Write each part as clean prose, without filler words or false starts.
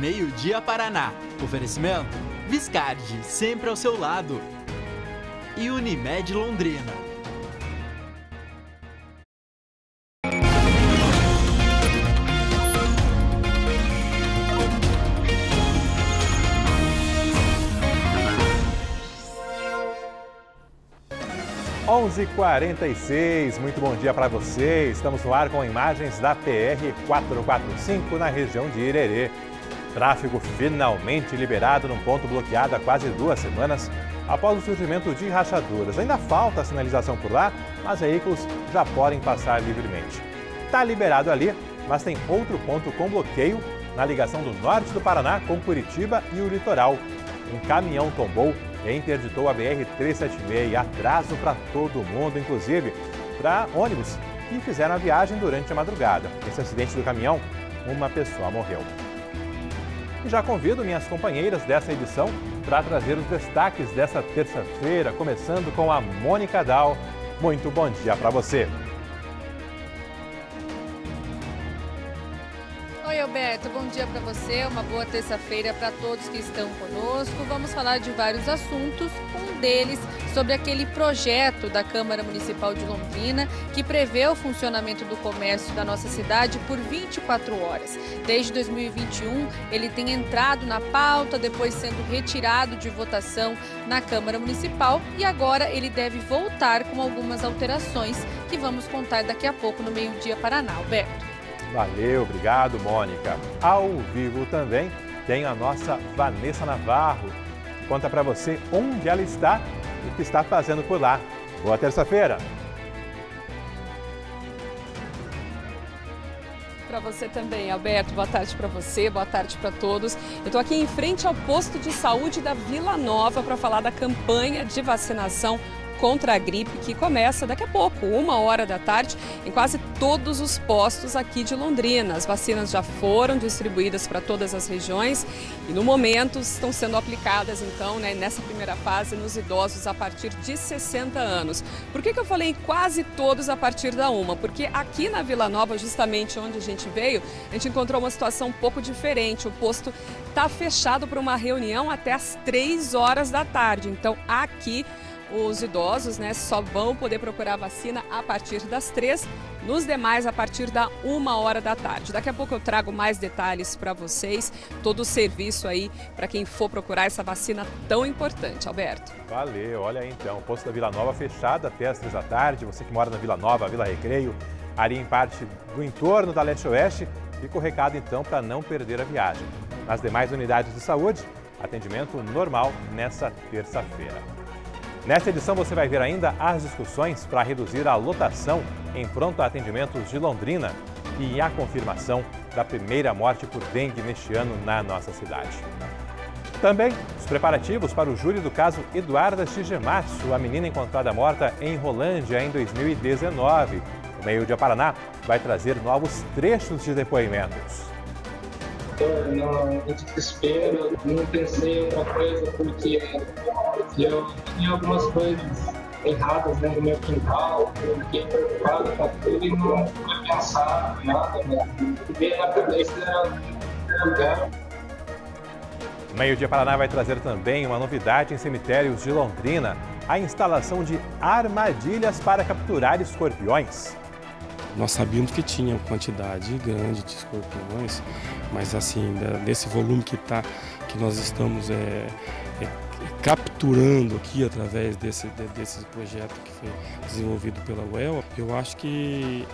Meio-Dia Paraná. Oferecimento Viscardi, sempre ao seu lado. E Unimed Londrina. (11h46), muito bom dia para você. Estamos no ar com imagens da PR-445 na região de Irerê. Tráfego finalmente liberado num ponto bloqueado há quase 2 semanas após o surgimento de rachaduras. Ainda falta a sinalização por lá, mas veículos já podem passar livremente. Está liberado ali, mas tem outro ponto com bloqueio na ligação do norte do Paraná com Curitiba e o litoral. Um caminhão tombou e interditou a BR-376, atraso para todo mundo, inclusive para ônibus que fizeram a viagem durante a madrugada. Nesse acidente do caminhão, uma pessoa morreu. E já convido minhas companheiras dessa edição para trazer os destaques dessa terça-feira, começando com a Mônica Dal. Muito bom dia para você. Oi, Alberto, bom dia para você, uma boa terça-feira para todos que estão conosco. Vamos falar de vários assuntos, um deles sobre aquele projeto da Câmara Municipal de Londrina que prevê o funcionamento do comércio da nossa cidade por 24 horas. Desde 2021, ele tem entrado na pauta, depois sendo retirado de votação na Câmara Municipal e agora ele deve voltar com algumas alterações que vamos contar daqui a pouco no Meio-Dia Paraná. Alberto. Valeu, obrigado, Mônica. Ao vivo também tem a nossa Vanessa Navarro. Conta para você onde ela está e o que está fazendo por lá. Boa terça-feira. Para você também, Alberto. Boa tarde para você, boa tarde para todos. Eu estou aqui em frente ao posto de saúde da Vila Nova para falar da campanha de vacinação contra a gripe, que começa daqui a pouco, 1h da tarde, em quase todos os postos aqui de Londrina. As vacinas já foram distribuídas para todas as regiões e, no momento, estão sendo aplicadas, então, nessa primeira fase, nos idosos a partir de 60 anos. Por que eu falei quase todos a partir da 1? Porque aqui na Vila Nova, justamente onde a gente veio, a gente encontrou uma situação um pouco diferente. O posto está fechado para uma reunião até às 3h da tarde. Então, aqui os idosos só vão poder procurar vacina a partir das 3, nos demais a partir da 1h da tarde. Daqui a pouco eu trago mais detalhes para vocês, todo o serviço aí para quem for procurar essa vacina tão importante. Alberto. Valeu, olha aí então, o posto da Vila Nova fechado até às 3 da tarde. Você que mora na Vila Nova, Vila Recreio, ali em parte do entorno da Leste-Oeste, fica o recado então para não perder a viagem. Nas demais unidades de saúde, atendimento normal nessa terça-feira. Nesta edição você vai ver ainda as discussões para reduzir a lotação em pronto atendimentos de Londrina e a confirmação da primeira morte por dengue neste ano na nossa cidade. Também os preparativos para o júri do caso Eduarda Shigematsu, a menina encontrada morta em Rolândia em 2019. O Meio-Dia Paraná vai trazer novos trechos de depoimentos. No desespero, não pensei em outra coisa, porque eu tinha algumas coisas erradas dentro do meu quintal, eu fiquei preocupado com tudo e não fui pensar nada, veio na cabeça lugar. O Meio-Dia Paraná vai trazer também uma novidade em cemitérios de Londrina, a instalação de armadilhas para capturar escorpiões. Nós sabíamos que tinha uma quantidade grande de escorpiões, mas assim, desse volume que nós estamos capturando aqui através desse projeto que foi desenvolvido pela UEL, eu acho que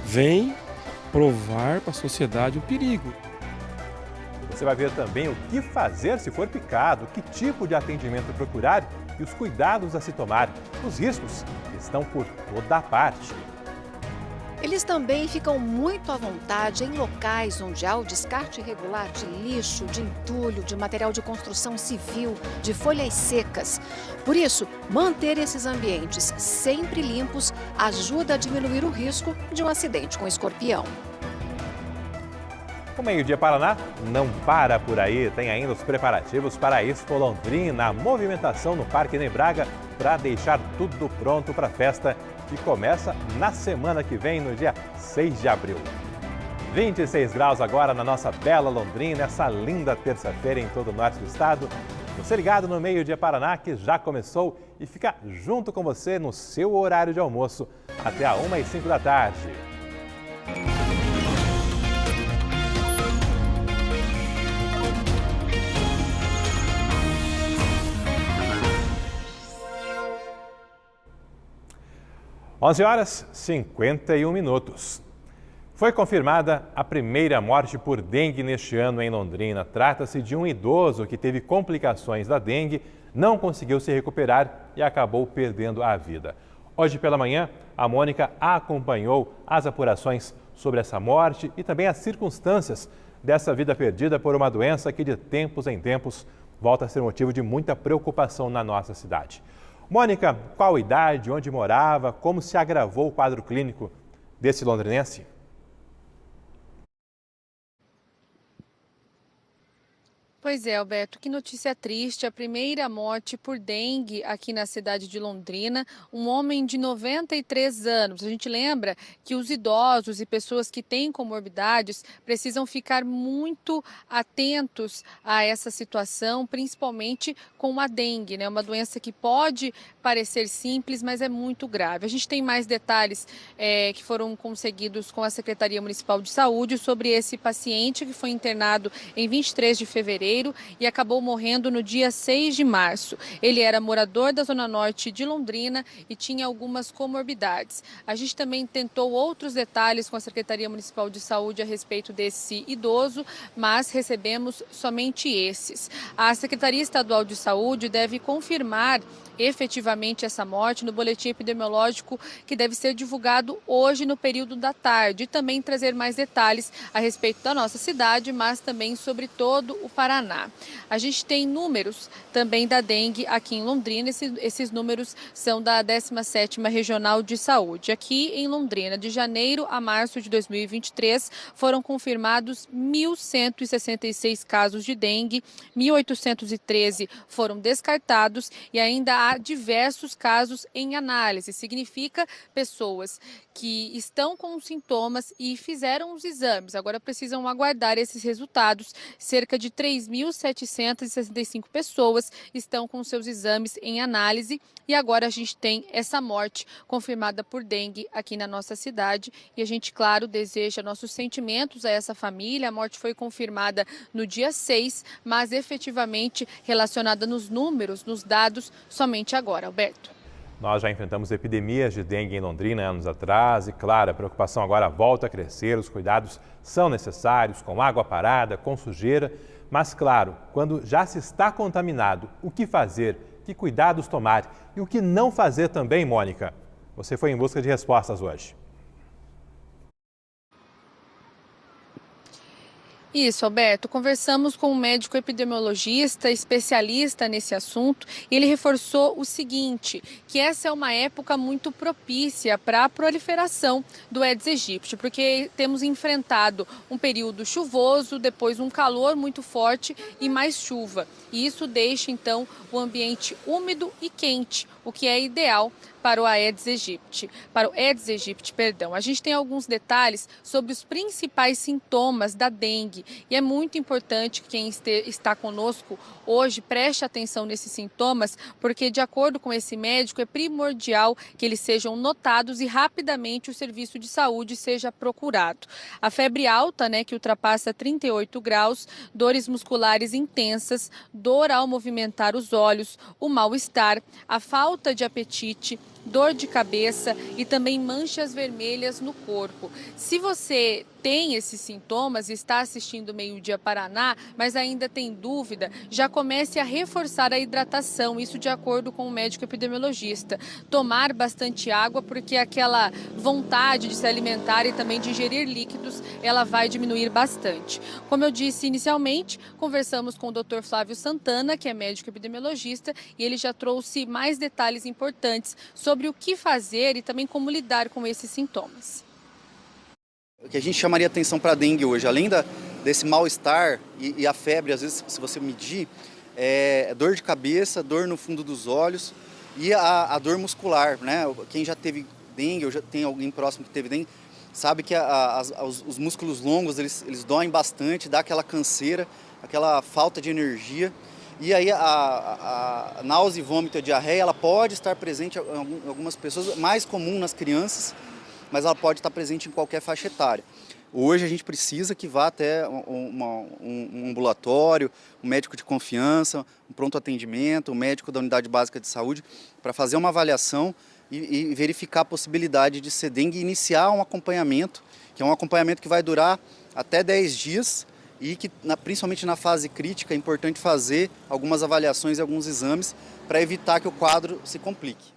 vem provar para a sociedade o perigo. Você vai ver também o que fazer se for picado, que tipo de atendimento procurar e os cuidados a se tomar. Os riscos estão por toda parte. Eles também ficam muito à vontade em locais onde há o descarte irregular de lixo, de entulho, de material de construção civil, de folhas secas. Por isso, manter esses ambientes sempre limpos ajuda a diminuir o risco de um acidente com escorpião. O Meio-Dia Paraná não para por aí, tem ainda os preparativos para a Expo Londrina, a movimentação no Parque Ney Braga para deixar tudo pronto para a festa que começa na semana que vem, no dia 6 de abril. 26 graus agora na nossa bela Londrina, essa linda terça-feira em todo o norte do estado. Você ligado no Meio-Dia Paraná, que já começou e fica junto com você no seu horário de almoço, até às 1h05 da tarde. Onze horas 51 minutos. Foi confirmada a primeira morte por dengue neste ano em Londrina. Trata-se de um idoso que teve complicações da dengue, não conseguiu se recuperar e acabou perdendo a vida. Hoje pela manhã, a Mônica acompanhou as apurações sobre essa morte e também as circunstâncias dessa vida perdida por uma doença que de tempos em tempos volta a ser motivo de muita preocupação na nossa cidade. Mônica, qual idade, onde morava, como se agravou o quadro clínico desse londrinense? Pois é, Alberto, que notícia triste. A primeira morte por dengue aqui na cidade de Londrina, um homem de 93 anos. A gente lembra que os idosos e pessoas que têm comorbidades precisam ficar muito atentos a essa situação, principalmente com a dengue, né? Uma doença que pode parecer simples, mas é muito grave. A gente tem mais detalhes que foram conseguidos com a Secretaria Municipal de Saúde sobre esse paciente que foi internado em 23 de fevereiro e acabou morrendo no dia 6 de março. Ele era morador da Zona Norte de Londrina e tinha algumas comorbidades. A gente também tentou outros detalhes com a Secretaria Municipal de Saúde a respeito desse idoso, mas recebemos somente esses. A Secretaria Estadual de Saúde deve confirmar efetivamente essa morte no boletim epidemiológico que deve ser divulgado hoje no período da tarde e também trazer mais detalhes a respeito da nossa cidade, mas também sobre todo o Paraná. A gente tem números também da dengue aqui em Londrina, esses números são da 17ª Regional de Saúde. Aqui em Londrina, de janeiro a março de 2023, foram confirmados 1.166 casos de dengue, 1.813 foram descartados e ainda há diversos casos em análise. Significa pessoas que estão com sintomas e fizeram os exames. Agora precisam aguardar esses resultados. Cerca de 3.765 pessoas estão com seus exames em análise e agora a gente tem essa morte confirmada por dengue aqui na nossa cidade e a gente, claro, deseja nossos sentimentos a essa família. A morte foi confirmada no dia 6, mas efetivamente relacionada nos números, nos dados, somente agora, Alberto. Nós já enfrentamos epidemias de dengue em Londrina anos atrás e, claro, a preocupação agora volta a crescer, os cuidados são necessários, com água parada, com sujeira, mas, claro, quando já se está contaminado, o que fazer, que cuidados tomar e o que não fazer também, Mônica? Você foi em busca de respostas hoje. Isso, Alberto. Conversamos com um médico epidemiologista, especialista nesse assunto, e ele reforçou o seguinte, que essa é uma época muito propícia para a proliferação do Aedes aegypti, porque temos enfrentado um período chuvoso, depois um calor muito forte e mais chuva. E isso deixa, então, o ambiente úmido e quente, o que é ideal para o Aedes aegypti, A gente tem alguns detalhes sobre os principais sintomas da dengue e é muito importante que quem está conosco hoje preste atenção nesses sintomas, porque de acordo com esse médico é primordial que eles sejam notados e rapidamente o serviço de saúde seja procurado. A febre alta, que ultrapassa 38 graus, dores musculares intensas, dor ao movimentar os olhos, o mal-estar, a falta de apetite, dor de cabeça e também manchas vermelhas no corpo. Se você tem esses sintomas e está assistindo o Meio-Dia Paraná, mas ainda tem dúvida, já comece a reforçar a hidratação, isso de acordo com o médico epidemiologista. Tomar bastante água, porque aquela vontade de se alimentar e também de ingerir líquidos, ela vai diminuir bastante. Como eu disse inicialmente, conversamos com o Dr. Flávio Santana, que é médico epidemiologista, e ele já trouxe mais detalhes importantes sobre o que fazer e também como lidar com esses sintomas. O que a gente chamaria atenção para a dengue hoje, além desse mal-estar e a febre, às vezes, se você medir, é dor de cabeça, dor no fundo dos olhos e a dor muscular, né? Quem já teve dengue ou já tem alguém próximo que teve dengue, sabe que os músculos longos eles doem bastante, dá aquela canseira, aquela falta de energia. E aí a náusea, vômito e diarreia, ela pode estar presente em algumas pessoas, mais comum nas crianças, mas ela pode estar presente em qualquer faixa etária. Hoje a gente precisa que vá até um ambulatório, um médico de confiança, um pronto atendimento, um médico da unidade básica de saúde, para fazer uma avaliação e verificar a possibilidade de ser dengue e iniciar um acompanhamento, que é um acompanhamento que vai durar até 10 dias e que, principalmente na fase crítica, é importante fazer algumas avaliações e alguns exames para evitar que o quadro se complique.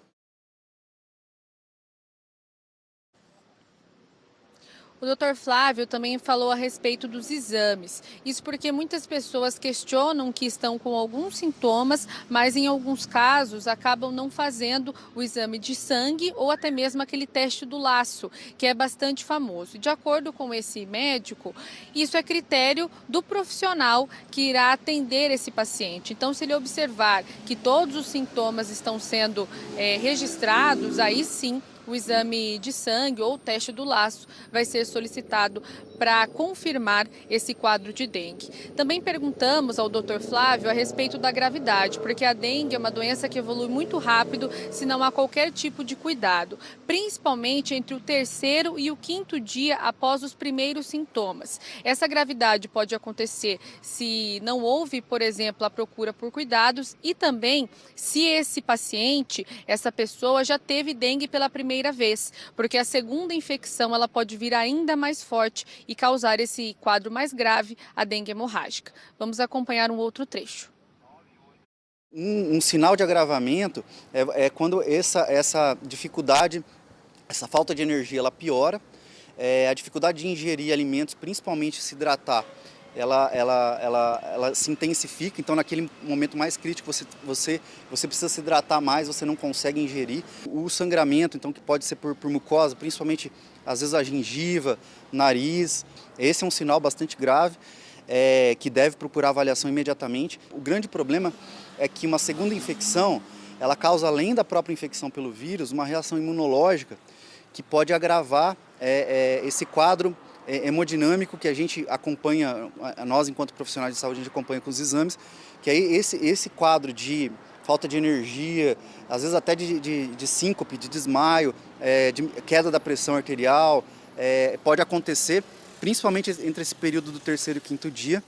O Dr. Flávio também falou a respeito dos exames. Isso porque muitas pessoas questionam que estão com alguns sintomas, mas em alguns casos acabam não fazendo o exame de sangue ou até mesmo aquele teste do laço, que é bastante famoso. De acordo com esse médico, isso é critério do profissional que irá atender esse paciente. Então, se ele observar que todos os sintomas estão sendo registrados, aí sim o exame de sangue ou o teste do laço vai ser solicitado para confirmar esse quadro de dengue. Também perguntamos ao Dr. Flávio a respeito da gravidade, porque a dengue é uma doença que evolui muito rápido se não há qualquer tipo de cuidado, principalmente entre o 3º e o 5º dia após os primeiros sintomas. Essa gravidade pode acontecer se não houve, por exemplo, a procura por cuidados e também se esse paciente, essa pessoa já teve dengue pela primeira vez, porque a segunda infecção ela pode vir ainda mais forte e causar esse quadro mais grave, a dengue hemorrágica. Vamos acompanhar um outro trecho. Um sinal de agravamento é quando essa dificuldade, essa falta de energia, ela piora, a dificuldade de ingerir alimentos, principalmente se hidratar, ela se intensifica. Então, naquele momento mais crítico, você precisa se hidratar mais, você não consegue ingerir. O sangramento, então, que pode ser por mucosa, principalmente, às vezes, a gengiva, nariz, esse é um sinal bastante grave, que deve procurar avaliação imediatamente. O grande problema é que uma segunda infecção, ela causa, além da própria infecção pelo vírus, uma reação imunológica que pode agravar esse quadro hemodinâmico que a gente acompanha, nós enquanto profissionais de saúde, a gente acompanha com os exames, que aí esse quadro de falta de energia, às vezes até de síncope, de desmaio, de queda da pressão arterial, pode acontecer, principalmente entre esse período do 3º e 5º dia.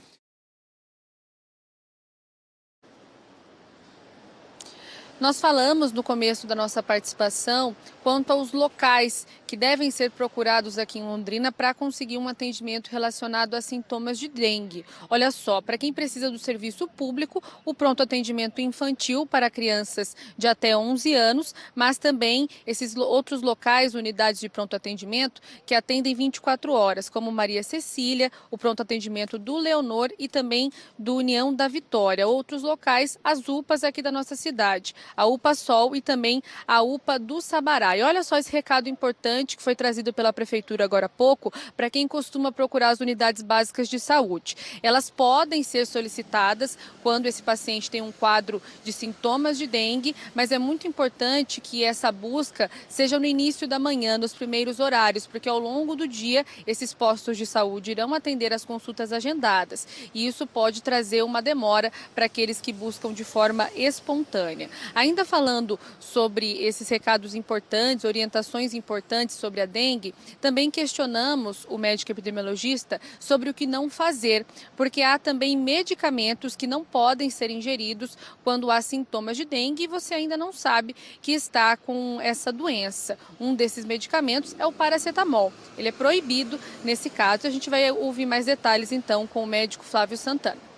Nós falamos no começo da nossa participação quanto aos locais que devem ser procurados aqui em Londrina para conseguir um atendimento relacionado a sintomas de dengue. Olha só, para quem precisa do serviço público, o pronto atendimento infantil para crianças de até 11 anos, mas também esses outros locais, unidades de pronto atendimento, que atendem 24 horas, como Maria Cecília, o pronto atendimento do Leonor e também do União da Vitória. Outros locais, as UPAs aqui da nossa cidade, a UPA Sol e também a UPA do Sabará. E olha só esse recado importante que foi trazido pela Prefeitura agora há pouco para quem costuma procurar as unidades básicas de saúde. Elas podem ser solicitadas quando esse paciente tem um quadro de sintomas de dengue, mas é muito importante que essa busca seja no início da manhã, nos primeiros horários, porque ao longo do dia esses postos de saúde irão atender as consultas agendadas e isso pode trazer uma demora para aqueles que buscam de forma espontânea. Ainda falando sobre esses recados importantes, orientações importantes sobre a dengue, também questionamos o médico epidemiologista sobre o que não fazer, porque há também medicamentos que não podem ser ingeridos quando há sintomas de dengue e você ainda não sabe que está com essa doença. Um desses medicamentos é o paracetamol. Ele é proibido nesse caso. A gente vai ouvir mais detalhes então com o médico Flávio Santana.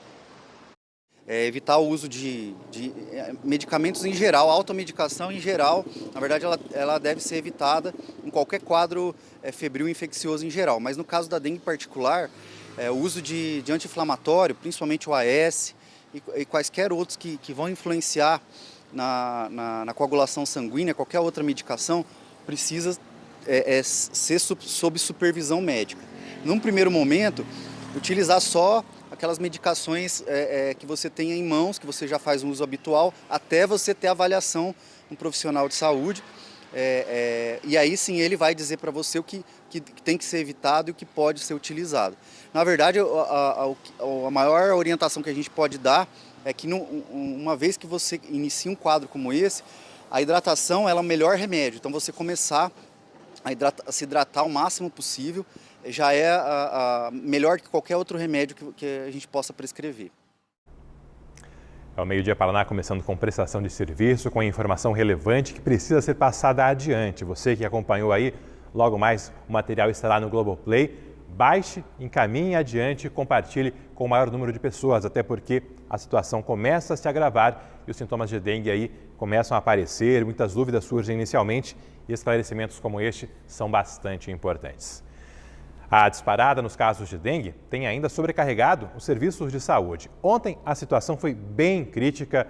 Evitar o uso de medicamentos em geral, automedicação em geral, na verdade ela deve ser evitada em qualquer quadro febril infeccioso em geral, mas no caso da dengue em particular, o uso de anti-inflamatório, principalmente o AS e quaisquer outros que vão influenciar na coagulação sanguínea, qualquer outra medicação, precisa ser sob supervisão médica. Num primeiro momento, utilizar só aquelas medicações que você tem em mãos, que você já faz um uso habitual, até você ter avaliação de um profissional de saúde. E aí sim ele vai dizer para você o que que tem que ser evitado e o que pode ser utilizado. Na verdade, a maior orientação que a gente pode dar é que uma vez que você inicia um quadro como esse, a hidratação ela é o melhor remédio. Então você começar a se hidratar o máximo possível já é melhor que qualquer outro remédio que a gente possa prescrever. É o Meio Dia Paraná começando com prestação de serviço, com informação relevante que precisa ser passada adiante. Você que acompanhou aí, logo mais o material estará no Globoplay. Baixe, encaminhe adiante e compartilhe com o maior número de pessoas, até porque a situação começa a se agravar e os sintomas de dengue aí começam a aparecer, muitas dúvidas surgem inicialmente e esclarecimentos como este são bastante importantes. A disparada nos casos de dengue tem ainda sobrecarregado os serviços de saúde. Ontem a situação foi bem crítica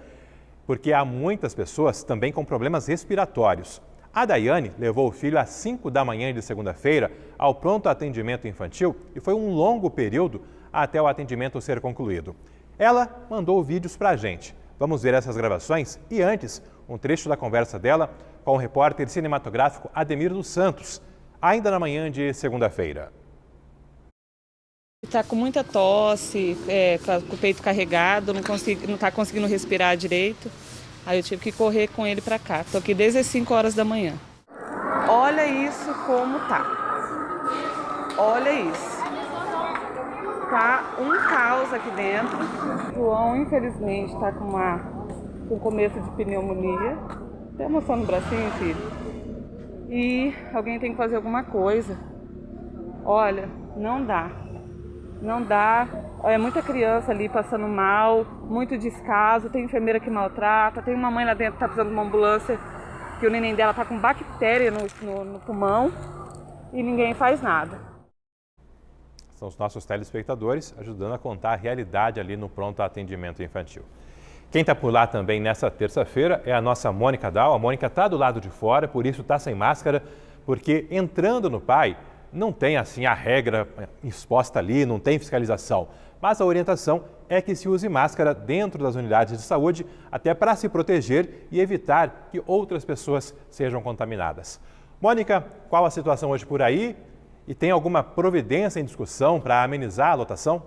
porque há muitas pessoas também com problemas respiratórios. A Daiane levou o filho às 5 da manhã de segunda-feira ao pronto atendimento infantil e foi um longo período até o atendimento ser concluído. Ela mandou vídeos para a gente. Vamos ver essas gravações e antes, um trecho da conversa dela com o repórter cinematográfico Ademir dos Santos, ainda na manhã de segunda-feira. Está com muita tosse, com o peito carregado, não está conseguindo respirar direito. Aí eu tive que correr com ele para cá. Estou aqui desde as 5 horas da manhã. Olha isso como tá. Olha isso. Tá um caos aqui dentro. O João, infelizmente, está com começo de pneumonia. Tem emoção no bracinho, filho. E alguém tem que fazer alguma coisa. Olha, não dá. Não dá. É muita criança ali passando mal, muito descaso, tem enfermeira que maltrata, tem uma mãe lá dentro que está precisando de uma ambulância, que o neném dela está com bactéria no pulmão e ninguém faz nada. São os nossos telespectadores ajudando a contar a realidade ali no pronto atendimento infantil. Quem está por lá também nessa terça-feira é a nossa Mônica Dal. A Mônica está do lado de fora, por isso está sem máscara, porque entrando no PAI não tem assim a regra exposta ali, não tem fiscalização. Mas a orientação é que se use máscara dentro das unidades de saúde, até para se proteger e evitar que outras pessoas sejam contaminadas. Mônica, qual a situação hoje por aí? E tem alguma providência em discussão para amenizar a lotação?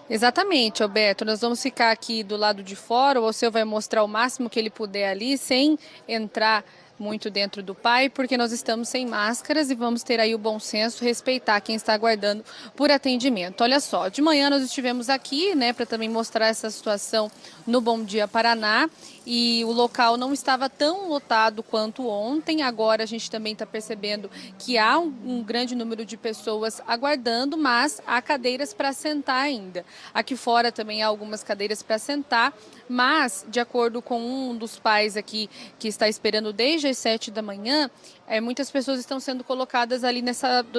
Exatamente, Alberto. Nós vamos ficar aqui do lado de fora, o seu vai mostrar o máximo que ele puder ali, sem entrar muito dentro do PAI, porque nós estamos sem máscaras e vamos ter aí o bom senso, respeitar quem está aguardando por atendimento. Olha só, de manhã nós estivemos aqui, né, para também mostrar essa situação no Bom Dia Paraná, e o local não estava tão lotado quanto ontem. Agora a gente também está percebendo que há um grande número de pessoas aguardando, mas há cadeiras para sentar ainda. Aqui fora também há algumas cadeiras para sentar, mas de acordo com um dos pais aqui que está esperando desde as 7 da manhã, muitas pessoas estão sendo colocadas ali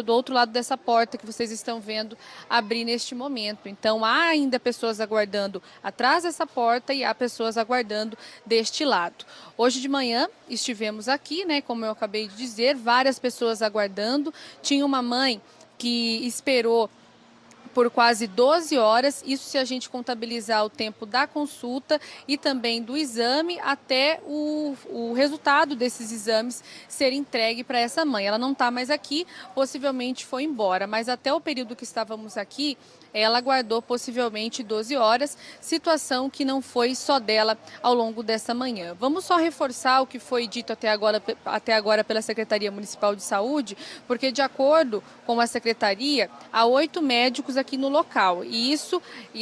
do outro lado dessa porta que vocês estão vendo abrir neste momento. Então há ainda pessoas aguardando atrás dessa porta e há pessoas aguardando deste lado. Hoje de manhã estivemos aqui, né, como eu acabei de dizer, várias pessoas aguardando. Tinha uma mãe que esperou por quase 12 horas, isso se a gente contabilizar o tempo da consulta e também do exame até o resultado desses exames ser entregue para essa mãe. Ela não está mais aqui, possivelmente foi embora, mas até o período que estávamos aqui, ela aguardou possivelmente 12 horas, situação que não foi só dela ao longo dessa manhã. Vamos só reforçar o que foi dito até agora pela Secretaria Municipal de Saúde, porque de acordo com a Secretaria, há 8 médicos aqui no local. E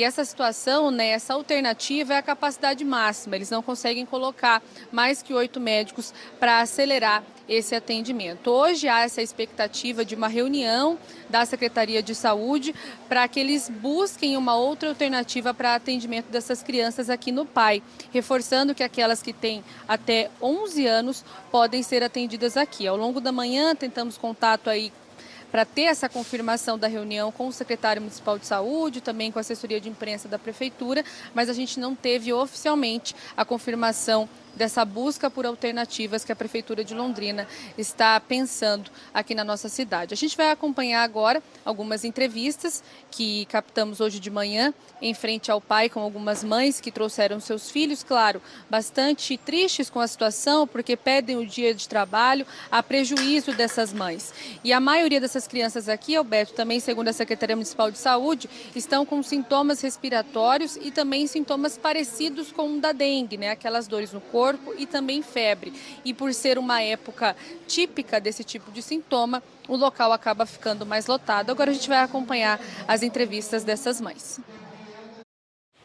essa situação, né, essa alternativa é a capacidade máxima. Eles não conseguem colocar mais que 8 médicos para acelerar esse atendimento. Hoje há essa expectativa de uma reunião da Secretaria de Saúde para que eles busquem uma outra alternativa para atendimento dessas crianças aqui no PAI, reforçando que aquelas que têm até 11 anos podem ser atendidas aqui. Ao longo da manhã tentamos contato aí para ter essa confirmação da reunião com o secretário municipal de saúde, também com a assessoria de imprensa da prefeitura, mas a gente não teve oficialmente a confirmação dessa busca por alternativas que a Prefeitura de Londrina está pensando aqui na nossa cidade. A gente vai acompanhar agora algumas entrevistas que captamos hoje de manhã em frente ao pai com algumas mães que trouxeram seus filhos, claro, bastante tristes com a situação, porque pedem o dia de trabalho a prejuízo dessas mães. E a maioria dessas crianças aqui, Alberto, também segundo a Secretaria Municipal de Saúde, estão com sintomas respiratórios e também sintomas parecidos com o da dengue, né? Aquelas dores no corpo e também febre. E por ser uma época típica desse tipo de sintoma, o local acaba ficando mais lotado. Agora a gente vai acompanhar as entrevistas dessas mães.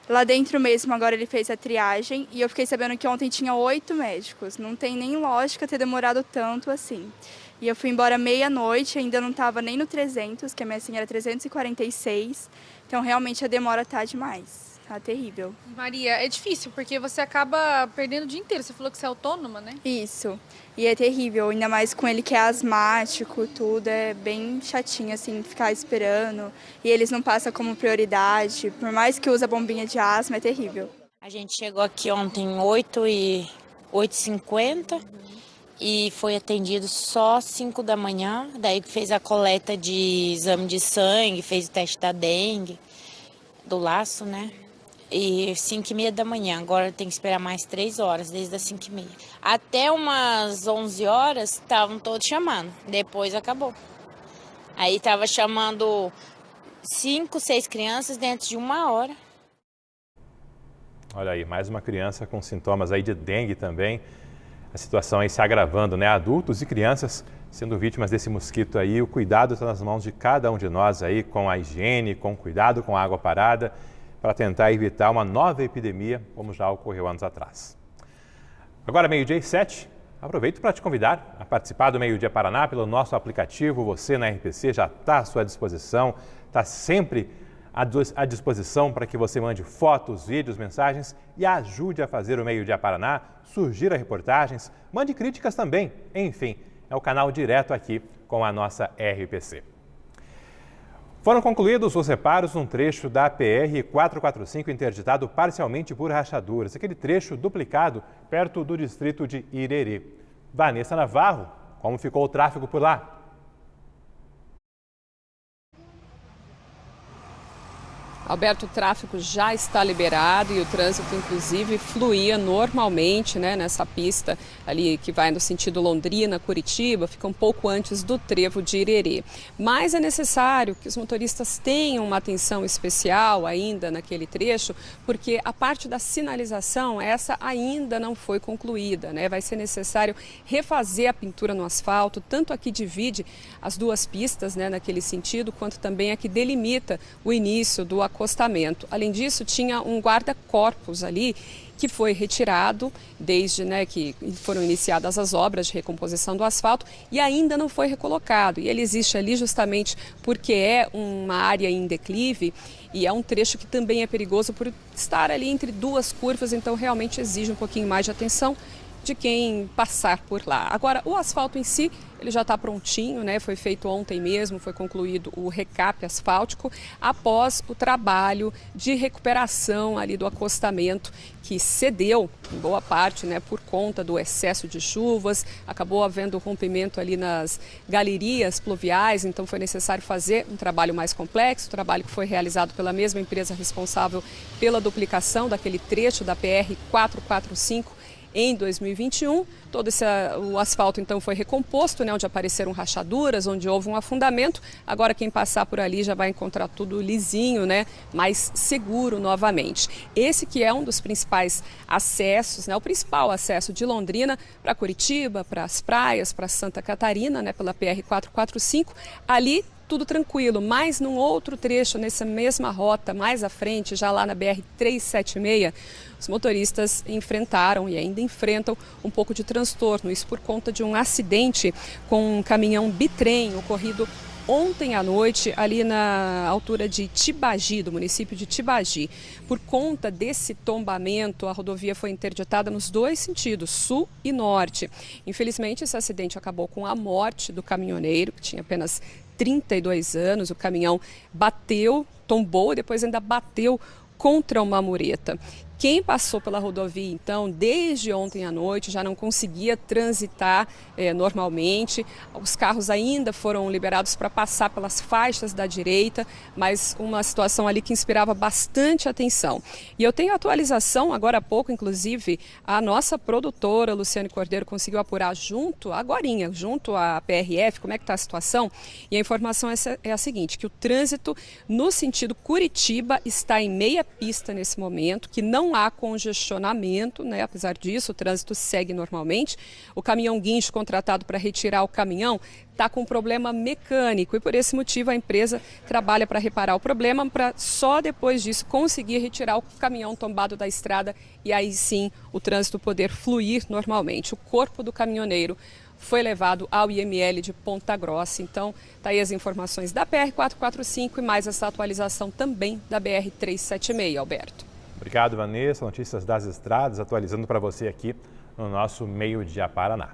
Lá dentro mesmo, agora ele fez a triagem e eu fiquei sabendo que ontem tinha 8 médicos. Não tem nem lógica ter demorado tanto assim. E eu fui embora meia-noite, ainda não estava nem no 300, que a minha senha era 346. Então, realmente, a demora tá demais. Tá terrível. Maria, é difícil, porque você acaba perdendo o dia inteiro. Você falou que você é autônoma, né? Isso. E é terrível, ainda mais com ele que é asmático, tudo. É bem chatinho, assim, ficar esperando. E eles não passam como prioridade. Por mais que use a bombinha de asma, é terrível. A gente chegou aqui ontem 8h50 e foi atendido só 5 da manhã. Daí fez a coleta de exame de sangue, fez o teste da dengue, do laço, né? E 5h30 da manhã, agora tem que esperar mais 3 horas, desde as 5h30. Até umas 11 horas estavam todos chamando, depois acabou. Aí estava chamando 5, 6 crianças dentro de 1 hora. Olha aí, mais uma criança com sintomas aí de dengue também. A situação aí se agravando, né? Adultos e crianças sendo vítimas desse mosquito aí. O cuidado está nas mãos de cada um de nós aí, com a higiene, com cuidado com a água parada, para tentar evitar uma nova epidemia, como já ocorreu anos atrás. Agora, 12h07, aproveito para te convidar a participar do Meio Dia Paraná pelo nosso aplicativo. Você na RPC já está à sua disposição, está sempre à disposição para que você mande fotos, vídeos, mensagens e ajude a fazer o Meio Dia Paraná, sugira reportagens, mande críticas também. Enfim, é o canal direto aqui com a nossa RPC. Foram concluídos os reparos num trecho da PR-445 interditado parcialmente por rachaduras, aquele trecho duplicado perto do distrito de Irerê. Vanessa Navarro, como ficou o tráfego por lá? Alberto, o tráfego já está liberado e o trânsito, inclusive, fluía normalmente, né, nessa pista ali que vai no sentido Londrina, Curitiba, fica um pouco antes do trevo de Irerê. Mas é necessário que os motoristas tenham uma atenção especial ainda naquele trecho, porque a parte da sinalização, essa ainda não foi concluída, né? Vai ser necessário refazer a pintura no asfalto, tanto a que divide as duas pistas, né, naquele sentido, quanto também a que delimita o início do acostamento. Além disso, tinha um guarda-corpos ali que foi retirado desde, né, que foram iniciadas as obras de recomposição do asfalto e ainda não foi recolocado. E ele existe ali justamente porque é uma área em declive e é um trecho que também é perigoso por estar ali entre duas curvas, então realmente exige um pouquinho mais de atenção de quem passar por lá. Agora, o asfalto em si, ele já está prontinho, né? Foi feito ontem mesmo, foi concluído o recap asfáltico após o trabalho de recuperação ali do acostamento que cedeu em boa parte, né, por conta do excesso de chuvas, acabou havendo rompimento ali nas galerias pluviais, então foi necessário fazer um trabalho mais complexo, trabalho que foi realizado pela mesma empresa responsável pela duplicação daquele trecho da PR-445 em 2021. Todo o asfalto então foi recomposto, né, onde apareceram rachaduras, onde houve um afundamento. Agora quem passar por ali já vai encontrar tudo lisinho, né, mais seguro novamente. Esse que é um dos principais acessos, né, o principal acesso de Londrina para Curitiba, para as praias, para Santa Catarina, né, pela PR-445. Ali tudo tranquilo, mas num outro trecho, nessa mesma rota, mais à frente, já lá na BR-376, os motoristas enfrentaram e ainda enfrentam um pouco de transtorno. Isso por conta de um acidente com um caminhão bitrem ocorrido ontem à noite, ali na altura de Tibagi, do município de Tibagi. Por conta desse tombamento, a rodovia foi interditada nos dois sentidos, sul e norte. Infelizmente, esse acidente acabou com a morte do caminhoneiro, que tinha apenas 32 anos. O caminhão bateu, tombou e depois ainda bateu contra uma mureta. Quem passou pela rodovia, então, desde ontem à noite, já não conseguia transitar normalmente. Os carros ainda foram liberados para passar pelas faixas da direita, mas uma situação ali que inspirava bastante atenção. E eu tenho atualização, agora há pouco, inclusive, a nossa produtora, Luciane Cordeiro, conseguiu apurar junto à PRF, como é que está a situação. E a informação é a seguinte, que o trânsito no sentido Curitiba está em meia pista nesse momento, que não há congestionamento, né? Apesar disso, o trânsito segue normalmente. O caminhão guincho contratado para retirar o caminhão está com um problema mecânico e por esse motivo a empresa trabalha para reparar o problema, para só depois disso conseguir retirar o caminhão tombado da estrada e aí sim o trânsito poder fluir normalmente. O corpo do caminhoneiro foi levado ao IML de Ponta Grossa. Então, tá aí as informações da PR-445 e mais essa atualização também da BR-376, Alberto. Obrigado, Vanessa. Notícias das estradas, atualizando para você aqui no nosso Meio Dia Paraná.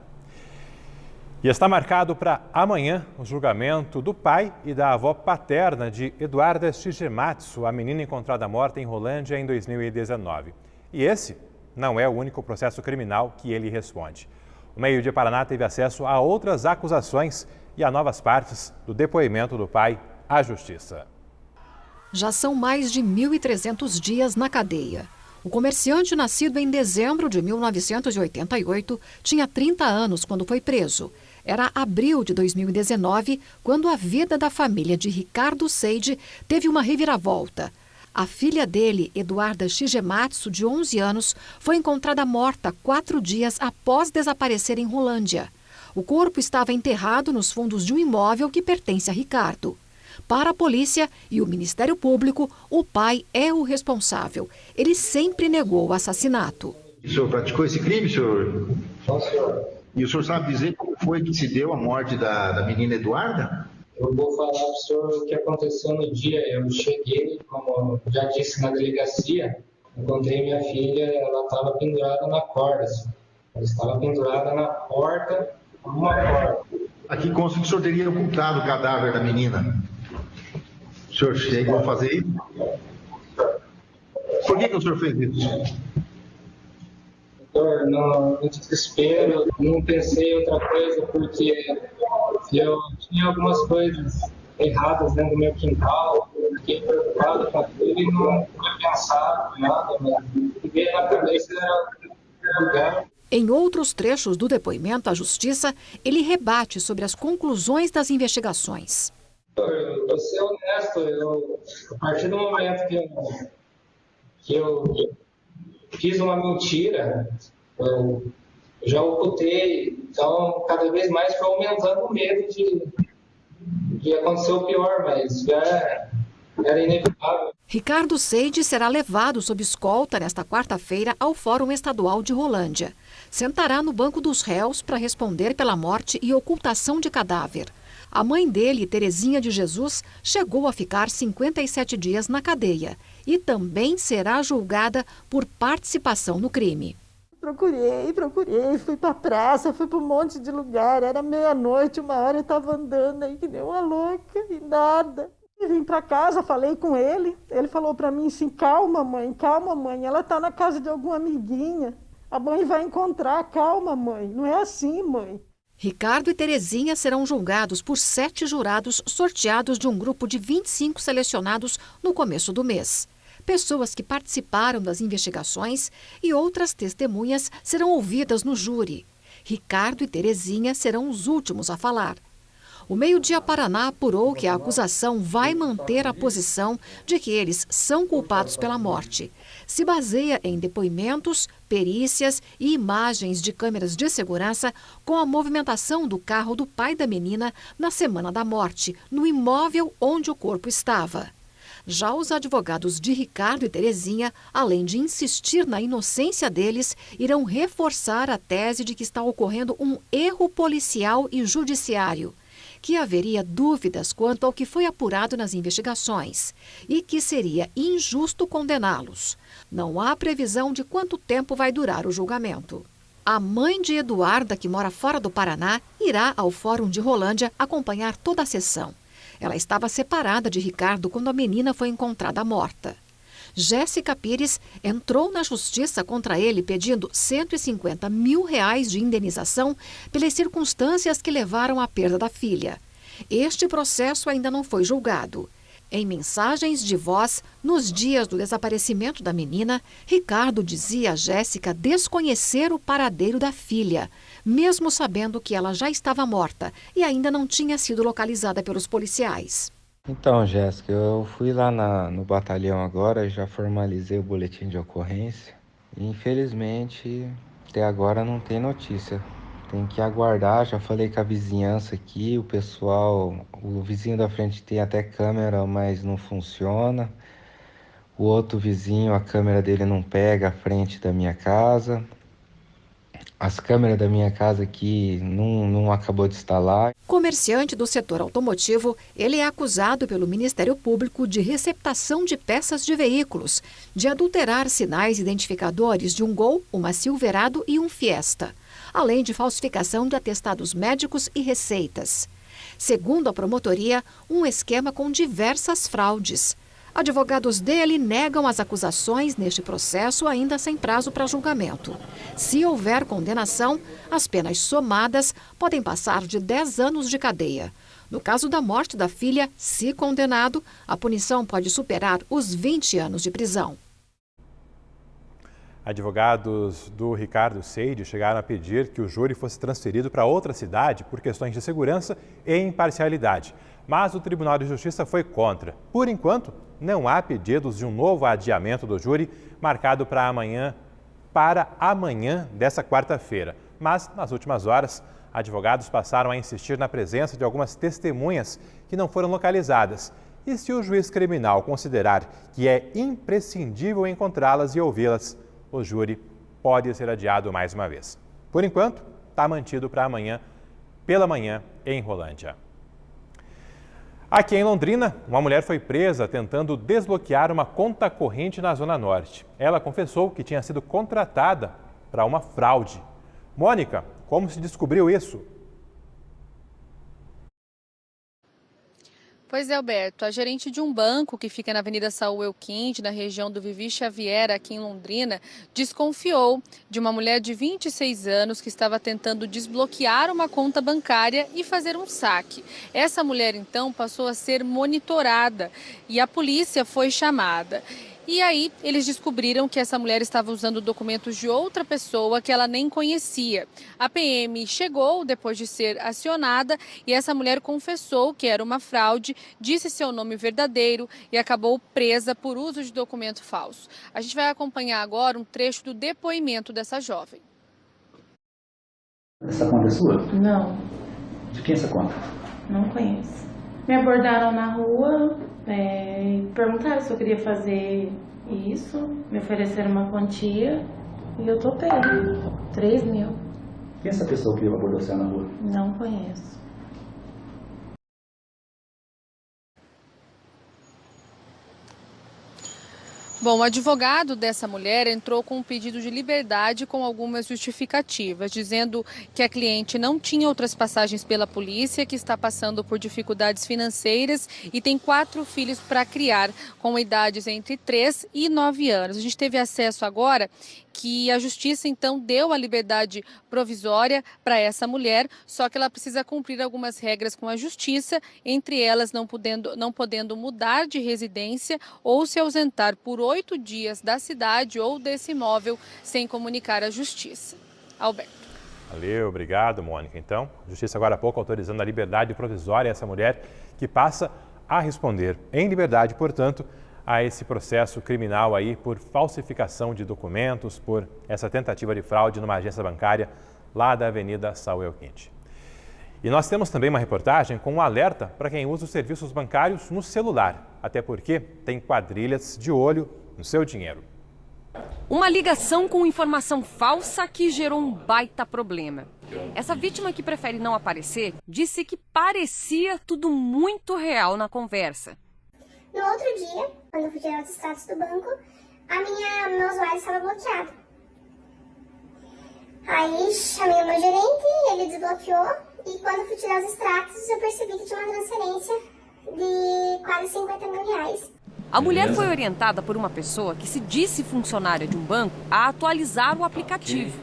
E está marcado para amanhã o julgamento do pai e da avó paterna de Eduarda Shigematsu, a menina encontrada morta em Rolândia em 2019. E esse não é o único processo criminal que ele responde. O Meio Dia Paraná teve acesso a outras acusações e a novas partes do depoimento do pai à Justiça. Já são mais de 1.300 dias na cadeia. O comerciante, nascido em dezembro de 1988, tinha 30 anos quando foi preso. Era abril de 2019, quando a vida da família de Ricardo Seide teve uma reviravolta. A filha dele, Eduarda Shigematsu, de 11 anos, foi encontrada morta 4 dias após desaparecer em Rolândia. O corpo estava enterrado nos fundos de um imóvel que pertence a Ricardo. Para a polícia e o Ministério Público, o pai é o responsável. Ele sempre negou o assassinato. O senhor praticou esse crime, senhor? Não, senhor. E o senhor sabe dizer como foi que se deu a morte da menina Eduarda? Eu vou falar para o senhor o que aconteceu no dia. Eu cheguei, como já disse na delegacia, encontrei minha filha, ela estava pendurada na corda. Ela estava pendurada na porta, uma porta. Aqui consta que o senhor teria ocultado o cadáver da menina. O senhor chegou a fazer isso? Por que o senhor fez isso? Doutor, no desespero, não pensei em outra coisa, porque eu tinha algumas coisas erradas dentro do meu quintal, eu fiquei preocupado com aquilo e não tinha pensado nada, mas o que veio na cabeça era lugar. Em outros trechos do depoimento à Justiça, ele rebate sobre as conclusões das investigações. Eu vou ser honesto, a partir do momento que eu fiz uma mentira, eu já ocultei, então cada vez mais foi aumentando o medo de acontecer o pior, mas já era inevitável. Ricardo Seide será levado sob escolta nesta quarta-feira ao Fórum Estadual de Rolândia. Sentará no banco dos réus para responder pela morte e ocultação de cadáver. A mãe dele, Terezinha de Jesus, chegou a ficar 57 dias na cadeia e também será julgada por participação no crime. Procurei, fui para a praça, fui para um monte de lugar, era meia-noite, 1h eu estava andando aí que nem uma louca e nada. E vim para casa, falei com ele falou para mim assim, calma mãe, ela está na casa de alguma amiguinha, a mãe vai encontrar, calma mãe, não é assim mãe. Ricardo e Terezinha serão julgados por 7 jurados sorteados de um grupo de 25 selecionados no começo do mês. Pessoas que participaram das investigações e outras testemunhas serão ouvidas no júri. Ricardo e Terezinha serão os últimos a falar. O Meio Dia Paraná apurou que a acusação vai manter a posição de que eles são culpados pela morte. Se baseia em depoimentos, perícias e imagens de câmeras de segurança com a movimentação do carro do pai da menina na semana da morte, no imóvel onde o corpo estava. Já os advogados de Ricardo e Terezinha, além de insistir na inocência deles, irão reforçar a tese de que está ocorrendo um erro policial e judiciário, que haveria dúvidas quanto ao que foi apurado nas investigações e que seria injusto condená-los. Não há previsão de quanto tempo vai durar o julgamento. A mãe de Eduarda, que mora fora do Paraná, irá ao Fórum de Rolândia acompanhar toda a sessão. Ela estava separada de Ricardo quando a menina foi encontrada morta. Jéssica Pires entrou na justiça contra ele pedindo R$150 mil de indenização pelas circunstâncias que levaram à perda da filha. Este processo ainda não foi julgado. Em mensagens de voz, nos dias do desaparecimento da menina, Ricardo dizia a Jéssica desconhecer o paradeiro da filha, mesmo sabendo que ela já estava morta e ainda não tinha sido localizada pelos policiais. Então, Jéssica, eu fui lá no batalhão agora, já formalizei o boletim de ocorrência. E, infelizmente, até agora não tem notícia. Tem que aguardar, já falei com a vizinhança aqui, o pessoal, o vizinho da frente tem até câmera, mas não funciona. O outro vizinho, a câmera dele não pega a frente da minha casa. As câmeras da minha casa aqui não acabou de instalar. Comerciante do setor automotivo, ele é acusado pelo Ministério Público de receptação de peças de veículos, de adulterar sinais identificadores de um Gol, uma Silverado e um Fiesta, além de falsificação de atestados médicos e receitas. Segundo a promotoria, um esquema com diversas fraudes. Advogados dele negam as acusações neste processo ainda sem prazo para julgamento. Se houver condenação, as penas somadas podem passar de 10 anos de cadeia. No caso da morte da filha, se condenado, a punição pode superar os 20 anos de prisão. Advogados do Ricardo Seide chegaram a pedir que o júri fosse transferido para outra cidade por questões de segurança e imparcialidade. Mas o Tribunal de Justiça foi contra. Por enquanto, não há pedidos de um novo adiamento do júri marcado para amanhã dessa quarta-feira. Mas, nas últimas horas, advogados passaram a insistir na presença de algumas testemunhas que não foram localizadas. E se o juiz criminal considerar que é imprescindível encontrá-las e ouvi-las, o júri pode ser adiado mais uma vez. Por enquanto, está mantido para amanhã, pela manhã, em Rolândia. Aqui em Londrina, uma mulher foi presa tentando desbloquear uma conta corrente na Zona Norte. Ela confessou que tinha sido contratada para uma fraude. Mônica, como se descobriu isso? Pois é, Alberto, a gerente de um banco que fica na Avenida Saúl Elquinde, na região do Vivi Xavier, aqui em Londrina, desconfiou de uma mulher de 26 anos que estava tentando desbloquear uma conta bancária e fazer um saque. Essa mulher, então, passou a ser monitorada e a polícia foi chamada. E aí eles descobriram que essa mulher estava usando documentos de outra pessoa que ela nem conhecia. A PM chegou depois de ser acionada e essa mulher confessou que era uma fraude, disse seu nome verdadeiro e acabou presa por uso de documento falso. A gente vai acompanhar agora um trecho do depoimento dessa jovem. Essa conta é sua? Não. De quem é essa conta? Não conheço. Me abordaram na rua, perguntaram se eu queria fazer isso, me ofereceram uma quantia e eu topei, 3 mil. Quem é essa pessoa que abordou você na rua? Não conheço. Bom, o advogado dessa mulher entrou com um pedido de liberdade com algumas justificativas, dizendo que a cliente não tinha outras passagens pela polícia, que está passando por dificuldades financeiras e tem 4 filhos para criar, com idades entre 3 e 9 anos. A gente teve acesso agora que a justiça, então, deu a liberdade provisória para essa mulher, só que ela precisa cumprir algumas regras com a justiça, entre elas não podendo mudar de residência ou se ausentar por 8 dias da cidade ou desse imóvel sem comunicar à justiça. Alberto. Valeu, obrigado, Mônica. Então, a justiça agora há pouco autorizando a liberdade provisória a essa mulher que passa a responder em liberdade, portanto, a esse processo criminal aí por falsificação de documentos, por essa tentativa de fraude numa agência bancária lá da Avenida Saúl Elquinde. E nós temos também uma reportagem com um alerta para quem usa os serviços bancários no celular, até porque tem quadrilhas de olho no seu dinheiro. Uma ligação com informação falsa que gerou um baita problema. Essa vítima, que prefere não aparecer, disse que parecia tudo muito real na conversa. No outro dia, quando eu fui tirar os extratos do banco, meu usuário estava bloqueado. Aí chamei o meu gerente, ele desbloqueou e quando eu fui tirar os extratos eu percebi que tinha uma transferência de quase R$50 mil. A mulher foi orientada por uma pessoa que se disse funcionária de um banco a atualizar o aplicativo.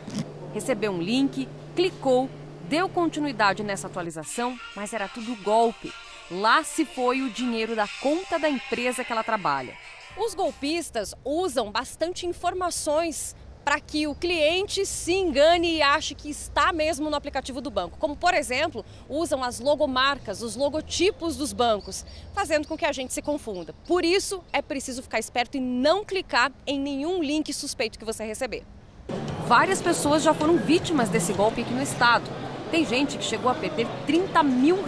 Recebeu um link, clicou, deu continuidade nessa atualização, mas era tudo golpe. Lá se foi o dinheiro da conta da empresa que ela trabalha. Os golpistas usam bastante informações para que o cliente se engane e ache que está mesmo no aplicativo do banco. Como, por exemplo, usam as logomarcas, os logotipos dos bancos, fazendo com que a gente se confunda. Por isso, é preciso ficar esperto e não clicar em nenhum link suspeito que você receber. Várias pessoas já foram vítimas desse golpe aqui no estado. Tem gente que chegou a perder R$30 mil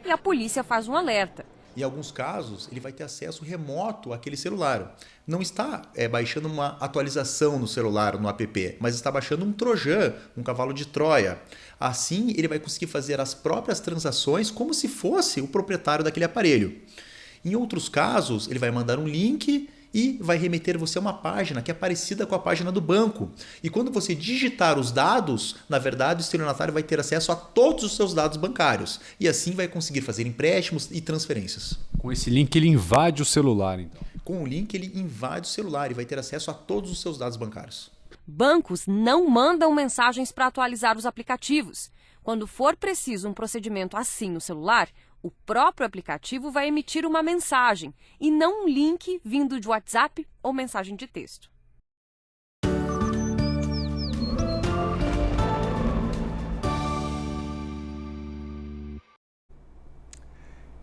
e a polícia faz um alerta. Em alguns casos, ele vai ter acesso remoto àquele celular. Não está baixando uma atualização no celular, no app, mas está baixando um trojan, um cavalo de Troia. Assim, ele vai conseguir fazer as próprias transações como se fosse o proprietário daquele aparelho. Em outros casos, ele vai mandar um link e vai remeter você a uma página que é parecida com a página do banco. E quando você digitar os dados, na verdade o estelionatário vai ter acesso a todos os seus dados bancários. E assim vai conseguir fazer empréstimos e transferências. Com esse link ele invade o celular, então? Com o link ele invade o celular e vai ter acesso a todos os seus dados bancários. Bancos não mandam mensagens para atualizar os aplicativos. Quando for preciso um procedimento assim no celular, o próprio aplicativo vai emitir uma mensagem e não um link vindo de WhatsApp ou mensagem de texto.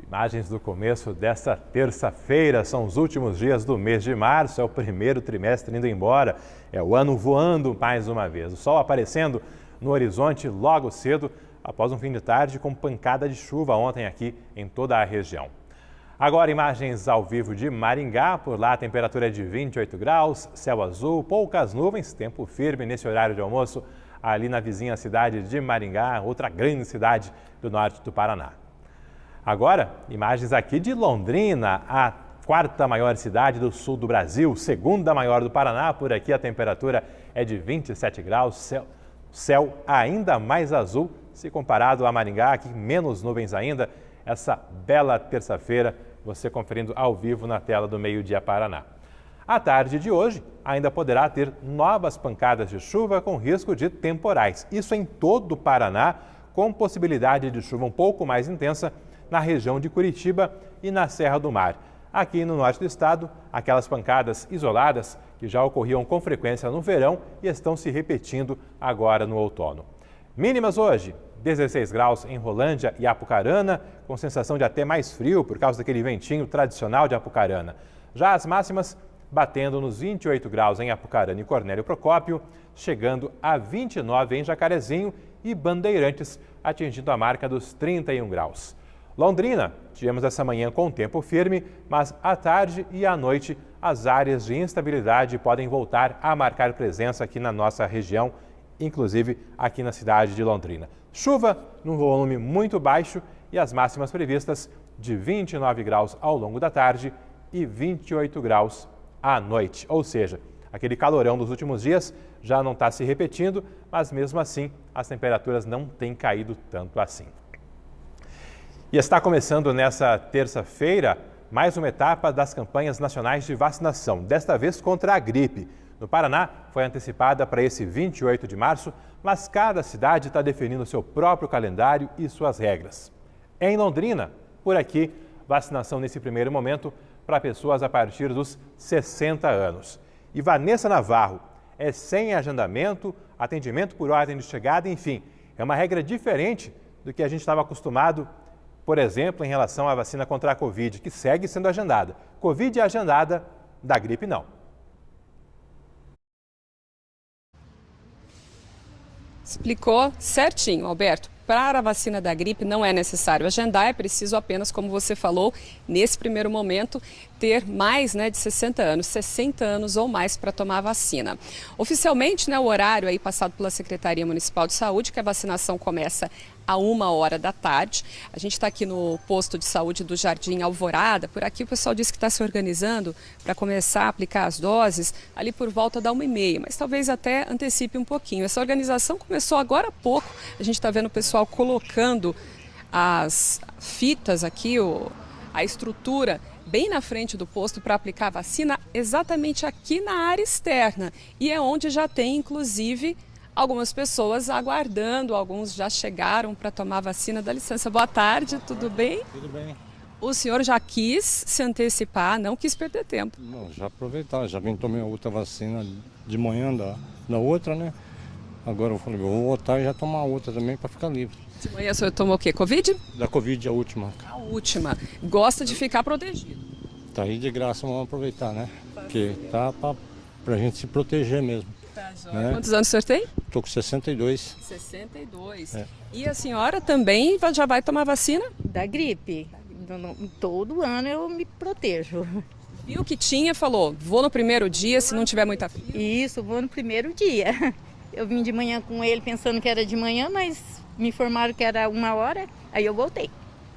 Imagens do começo desta terça-feira, são os últimos dias do mês de março, é o primeiro trimestre indo embora, é o ano voando mais uma vez. O sol aparecendo no horizonte logo cedo, após um fim de tarde com pancada de chuva ontem aqui em toda a região. Agora imagens ao vivo de Maringá, por lá a temperatura é de 28 graus, céu azul, poucas nuvens, tempo firme nesse horário de almoço ali na vizinha cidade de Maringá, outra grande cidade do norte do Paraná. Agora, imagens aqui de Londrina, a quarta maior cidade do sul do Brasil, segunda maior do Paraná, por aqui a temperatura é de 27 graus, céu ainda mais azul, se comparado a Maringá, aqui menos nuvens ainda, essa bela terça-feira, você conferindo ao vivo na tela do Meio-Dia Paraná. A tarde de hoje ainda poderá ter novas pancadas de chuva com risco de temporais. Isso em todo o Paraná, com possibilidade de chuva um pouco mais intensa na região de Curitiba e na Serra do Mar. Aqui no norte do estado, aquelas pancadas isoladas que já ocorriam com frequência no verão e estão se repetindo agora no outono. Mínimas hoje, 16 graus em Rolândia e Apucarana, com sensação de até mais frio por causa daquele ventinho tradicional de Apucarana. Já as máximas batendo nos 28 graus em Apucarana e Cornélio Procópio, chegando a 29 em Jacarezinho e Bandeirantes, atingindo a marca dos 31 graus. Londrina, tivemos essa manhã com tempo firme, mas à tarde e à noite as áreas de instabilidade podem voltar a marcar presença aqui na nossa região, inclusive aqui na cidade de Londrina. Chuva num volume muito baixo e as máximas previstas de 29 graus ao longo da tarde e 28 graus à noite. Ou seja, aquele calorão dos últimos dias já não está se repetindo, mas mesmo assim as temperaturas não têm caído tanto assim. E está começando nessa terça-feira mais uma etapa das campanhas nacionais de vacinação, desta vez contra a gripe. No Paraná, foi antecipada para esse 28 de março, mas cada cidade está definindo seu próprio calendário e suas regras. Em Londrina, por aqui, vacinação nesse primeiro momento para pessoas a partir dos 60 anos. E Vanessa Navarro, é sem agendamento, atendimento por ordem de chegada, enfim, é uma regra diferente do que a gente estava acostumado, por exemplo, em relação à vacina contra a Covid, que segue sendo agendada. Covid é agendada, da gripe não. Explicou certinho, Alberto. Para a vacina da gripe não é necessário agendar, é preciso apenas, como você falou, nesse primeiro momento, ter mais de 60 anos, 60 anos ou mais para tomar a vacina. Oficialmente, o horário aí passado pela Secretaria Municipal de Saúde, que a vacinação começa a 1h da tarde. A gente está aqui no posto de saúde do Jardim Alvorada. Por aqui o pessoal disse que está se organizando para começar a aplicar as doses ali por volta da 1h30, mas talvez até antecipe um pouquinho. Essa organização começou agora há pouco. A gente está vendo o pessoal colocando as fitas aqui, a estrutura bem na frente do posto para aplicar a vacina, exatamente aqui na área externa. E é onde já tem, inclusive, algumas pessoas aguardando, alguns já chegaram para tomar a vacina. Dá licença, boa tarde, tudo bem? Tudo bem. O senhor já quis se antecipar, não quis perder tempo? Não, já aproveitar, já vim tomar outra vacina de manhã da outra, né? Agora eu falei, vou voltar e já tomar outra também para ficar livre. De manhã o senhor tomou o quê? Covid? Da Covid, a última. A última. Gosta de ficar protegido? Tá aí de graça, vamos aproveitar, né? Porque tá pra gente se proteger mesmo. Tá, né? Quantos anos o senhor tem? Tô com 62. 62. É. E a senhora também já vai tomar vacina? Da gripe. Todo ano eu me protejo. Viu que tinha, falou, vou no primeiro dia, se não tiver muita fila? Isso, vou no primeiro dia. Eu vim de manhã com ele pensando que era de manhã, mas me informaram que era 1h, aí eu voltei.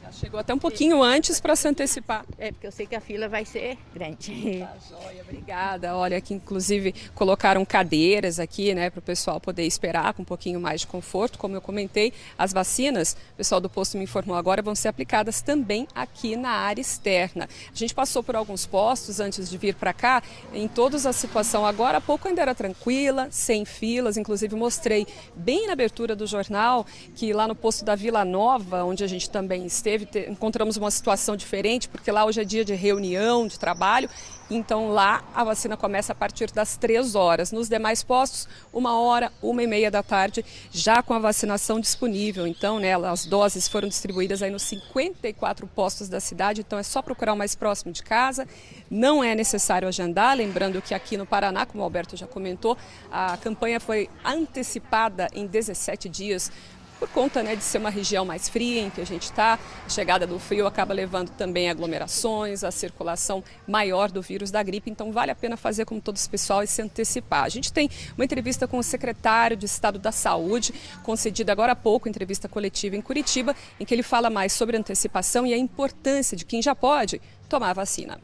Já chegou até um pouquinho antes para se antecipar. É, porque eu sei que a fila vai ser grande. Tá joia, obrigada. Olha, aqui inclusive colocaram cadeiras aqui, né, para o pessoal poder esperar com um pouquinho mais de conforto. Como eu comentei, as vacinas, o pessoal do posto me informou agora, vão ser aplicadas também aqui na área externa. A gente passou por alguns postos antes de vir para cá, em todos a situação agora há pouco ainda era tranquila, sem filas, inclusive mostrei bem na abertura do jornal que lá no posto da Vila Nova, onde a gente também esteve, encontramos uma situação diferente, porque lá hoje é dia de reunião, de trabalho, então lá a vacina começa a partir das 3 horas. Nos demais postos, 1h, 1h30 da tarde, já com a vacinação disponível. Então, né, as doses foram distribuídas aí nos 54 postos da cidade, então é só procurar o mais próximo de casa. Não é necessário agendar, lembrando que aqui no Paraná, como o Alberto já comentou, a campanha foi antecipada em 17 dias, por conta, né, de ser uma região mais fria em que a gente está. A chegada do frio acaba levando também aglomerações, a circulação maior do vírus da gripe, então vale a pena fazer como todo esse pessoal e se antecipar. A gente tem uma entrevista com o secretário de Estado da Saúde, concedida agora há pouco, entrevista coletiva em Curitiba, em que ele fala mais sobre a antecipação e a importância de quem já pode tomar a vacina.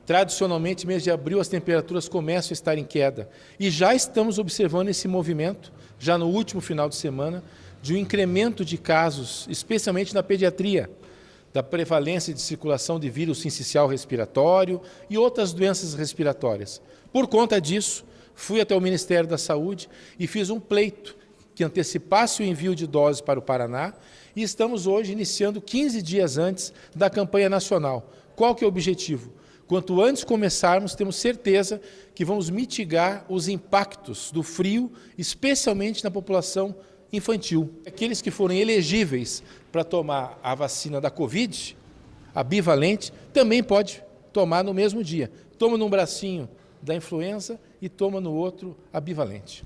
Tradicionalmente, mês de abril, as temperaturas começam a estar em queda e já estamos observando esse movimento, já no último final de semana, de um incremento de casos, especialmente na pediatria, da prevalência de circulação de vírus sincicial respiratório e outras doenças respiratórias. Por conta disso, fui até o Ministério da Saúde e fiz um pleito que antecipasse o envio de doses para o Paraná e estamos hoje iniciando 15 dias antes da campanha nacional. Qual que é o objetivo? Quanto antes começarmos, temos certeza que vamos mitigar os impactos do frio, especialmente na população infantil. Aqueles que forem elegíveis para tomar a vacina da Covid, a bivalente, também pode tomar no mesmo dia. Toma num bracinho da influenza e toma no outro a bivalente.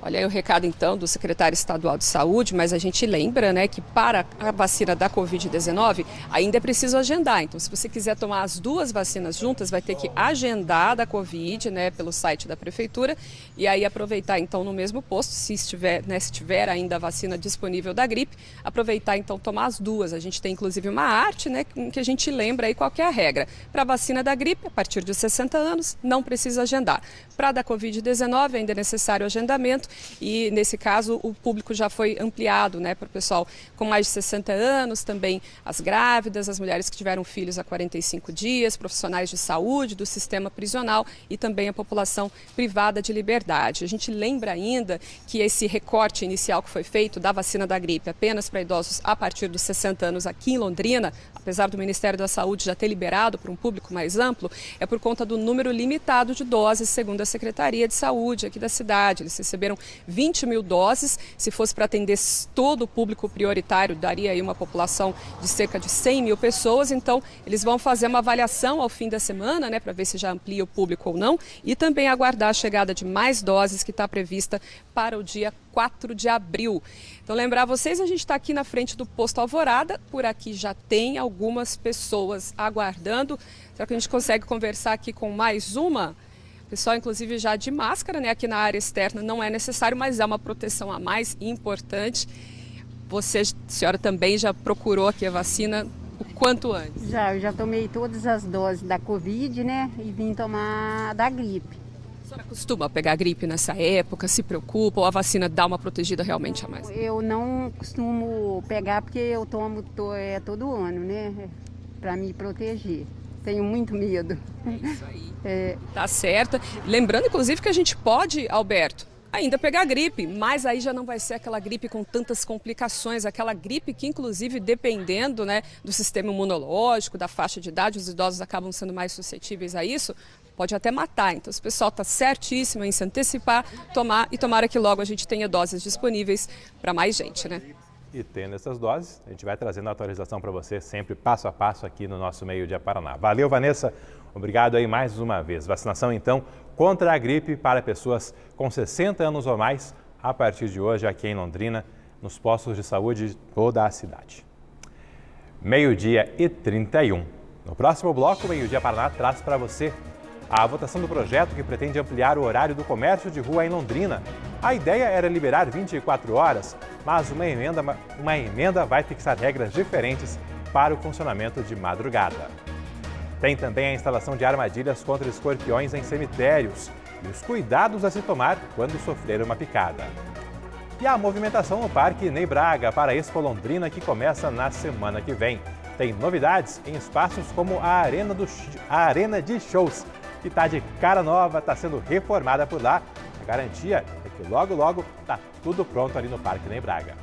Olha aí o recado, então, do secretário estadual de saúde, mas a gente lembra, né, que para a vacina da Covid-19 ainda é preciso agendar. Então, se você quiser tomar as duas vacinas juntas, vai ter que agendar da Covid, né, pelo site da prefeitura e aí aproveitar, então, no mesmo posto, se tiver ainda a vacina disponível da gripe, aproveitar, então, tomar as duas. A gente tem, inclusive, uma arte, né, que a gente lembra aí qual que é a regra. Para a vacina da gripe, a partir de 60 anos, não precisa agendar. Para a da Covid-19, ainda é necessário agendamento. E, nesse caso, o público já foi ampliado, né, para o pessoal com mais de 60 anos, também as grávidas, as mulheres que tiveram filhos há 45 dias, profissionais de saúde, do sistema prisional e também a população privada de liberdade. A gente lembra ainda que esse recorte inicial que foi feito da vacina da gripe apenas para idosos a partir dos 60 anos aqui em Londrina, apesar do Ministério da Saúde já ter liberado para um público mais amplo, é por conta do número limitado de doses, segundo a Secretaria de Saúde aqui da cidade. Eles receberam 20 mil doses, se fosse para atender todo o público prioritário, daria aí uma população de cerca de 100 mil pessoas, então eles vão fazer uma avaliação ao fim da semana, né, para ver se já amplia o público ou não, e também aguardar a chegada de mais doses que está prevista para o dia 4 de abril. Então, lembrar vocês, a gente está aqui na frente do posto Alvorada, por aqui já tem algumas pessoas aguardando. Será que a gente consegue conversar aqui com mais uma? Pessoal, inclusive, já de máscara, né? Aqui na área externa não é necessário, mas é uma proteção a mais importante. Você, senhora, também já procurou aqui a vacina o quanto antes? Eu já tomei todas as doses da Covid, né? E vim tomar da gripe. A senhora costuma pegar gripe nessa época, se preocupa ou a vacina dá uma protegida realmente a mais? Eu não costumo pegar porque eu tomo todo ano, né? Para me proteger. Tenho muito medo. É isso aí. Tá certo. Lembrando, inclusive, que a gente pode, Alberto, ainda pegar gripe, mas aí já não vai ser aquela gripe com tantas complicações, aquela gripe que, inclusive, dependendo, né, do sistema imunológico, da faixa de idade, os idosos acabam sendo mais suscetíveis a isso, pode até matar. Então, o pessoal está certíssimo em se antecipar, tomar e tomara que logo a gente tenha doses disponíveis para mais gente, né? E tendo essas doses, a gente vai trazendo a atualização para você sempre passo a passo aqui no nosso Meio Dia Paraná. Valeu, Vanessa. Obrigado aí mais uma vez. Vacinação, então, contra a gripe para pessoas com 60 anos ou mais, a partir de hoje aqui em Londrina, nos postos de saúde de toda a cidade. 12h31. No próximo bloco, o Meio Dia Paraná traz para você a votação do projeto que pretende ampliar o horário do comércio de rua em Londrina. A ideia era liberar 24 horas, mas uma emenda vai fixar regras diferentes para o funcionamento de madrugada. Tem também a instalação de armadilhas contra escorpiões em cemitérios e os cuidados a se tomar quando sofrer uma picada. E a movimentação no Parque Ney Braga para a Expo Londrina, que começa na semana que vem. Tem novidades em espaços como a Arena de Shows, que está de cara nova, está sendo reformada por lá. A garantia é que logo, logo está tudo pronto ali no Parque Ney Braga.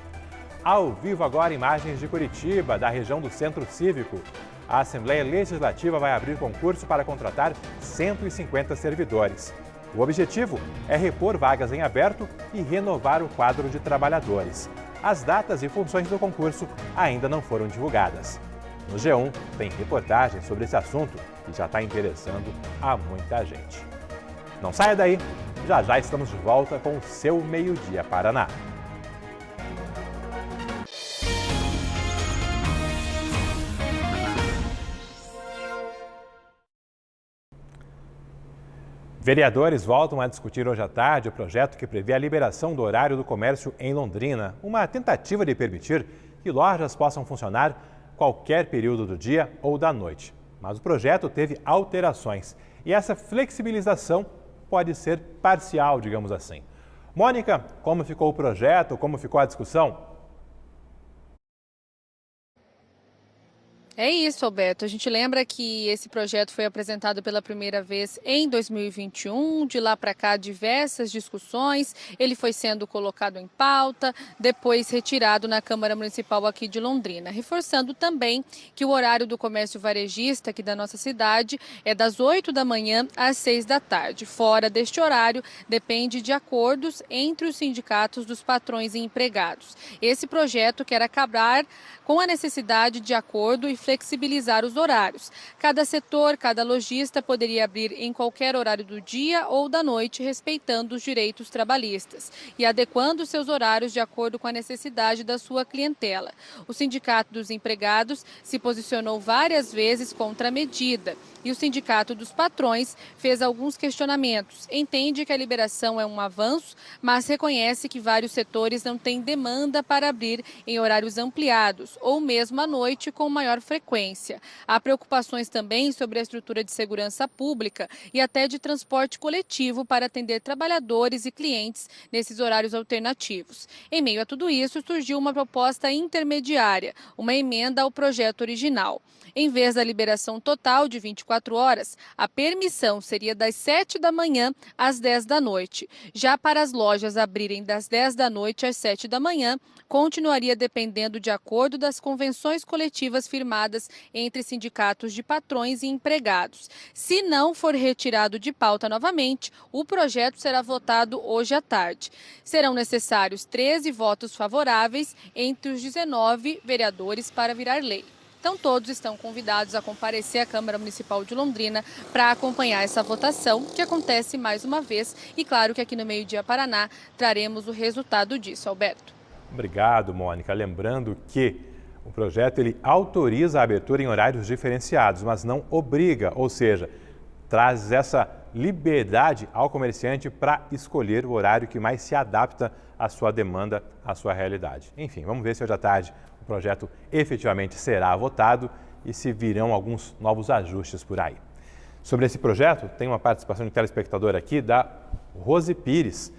Ao vivo agora, imagens de Curitiba, da região do Centro Cívico. A Assembleia Legislativa vai abrir concurso para contratar 150 servidores. O objetivo é repor vagas em aberto e renovar o quadro de trabalhadores. As datas e funções do concurso ainda não foram divulgadas. No G1 tem reportagem sobre esse assunto que já está interessando a muita gente. Não saia daí, já já estamos de volta com o seu Meio Dia Paraná. Vereadores voltam a discutir hoje à tarde o projeto que prevê a liberação do horário do comércio em Londrina, uma tentativa de permitir que lojas possam funcionar qualquer período do dia ou da noite. Mas o projeto teve alterações e essa flexibilização pode ser parcial, digamos assim. Mônica, como ficou o projeto, como ficou a discussão? É isso, Alberto. A gente lembra que esse projeto foi apresentado pela primeira vez em 2021. De lá para cá, diversas discussões. Ele foi sendo colocado em pauta, depois retirado na Câmara Municipal aqui de Londrina. Reforçando também que o horário do comércio varejista aqui da nossa cidade é das 8 da manhã às 6 da tarde. Fora deste horário, depende de acordos entre os sindicatos dos patrões e empregados. Esse projeto quer acabar com a necessidade de acordo e flexibilizar os horários. Cada setor, cada lojista poderia abrir em qualquer horário do dia ou da noite, respeitando os direitos trabalhistas e adequando seus horários de acordo com a necessidade da sua clientela. O Sindicato dos Empregados se posicionou várias vezes contra a medida e o Sindicato dos Patrões fez alguns questionamentos. Entende que a liberação é um avanço, mas reconhece que vários setores não têm demanda para abrir em horários ampliados ou mesmo à noite com maior frequência. Há preocupações também sobre a estrutura de segurança pública e até de transporte coletivo para atender trabalhadores e clientes nesses horários alternativos. Em meio a tudo isso, surgiu uma proposta intermediária, uma emenda ao projeto original. Em vez da liberação total de 24 horas, a permissão seria das 7 da manhã às 10 da noite. Já para as lojas abrirem das 10 da noite às 7 da manhã, continuaria dependendo de acordo das convenções coletivas firmadas entre sindicatos de patrões e empregados. Se não for retirado de pauta novamente, o projeto será votado hoje à tarde. Serão necessários 13 votos favoráveis entre os 19 vereadores para virar lei. Então, todos estão convidados a comparecer à Câmara Municipal de Londrina para acompanhar essa votação, que acontece mais uma vez. E claro que aqui no Meio Dia Paraná traremos o resultado disso, Alberto. Obrigado, Mônica. Lembrando que o projeto ele autoriza a abertura em horários diferenciados, mas não obriga, ou seja, traz essa liberdade ao comerciante para escolher o horário que mais se adapta à sua demanda, à sua realidade. Enfim, vamos ver se hoje à tarde o projeto efetivamente será votado e se virão alguns novos ajustes por aí. Sobre esse projeto, tem uma participação de telespectador aqui da Rose Pires.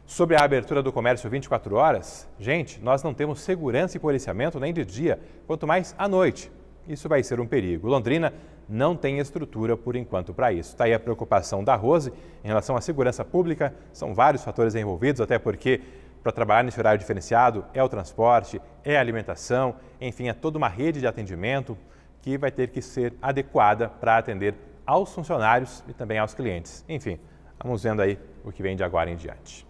Sobre a abertura do comércio 24 horas, gente, nós não temos segurança e policiamento nem de dia, quanto mais à noite. Isso vai ser um perigo. Londrina não tem estrutura por enquanto para isso. Está aí a preocupação da Rose em relação à segurança pública. São vários fatores envolvidos, até porque para trabalhar nesse horário diferenciado é o transporte, é a alimentação, enfim, é toda uma rede de atendimento que vai ter que ser adequada para atender aos funcionários e também aos clientes. Enfim, vamos vendo aí o que vem de agora em diante.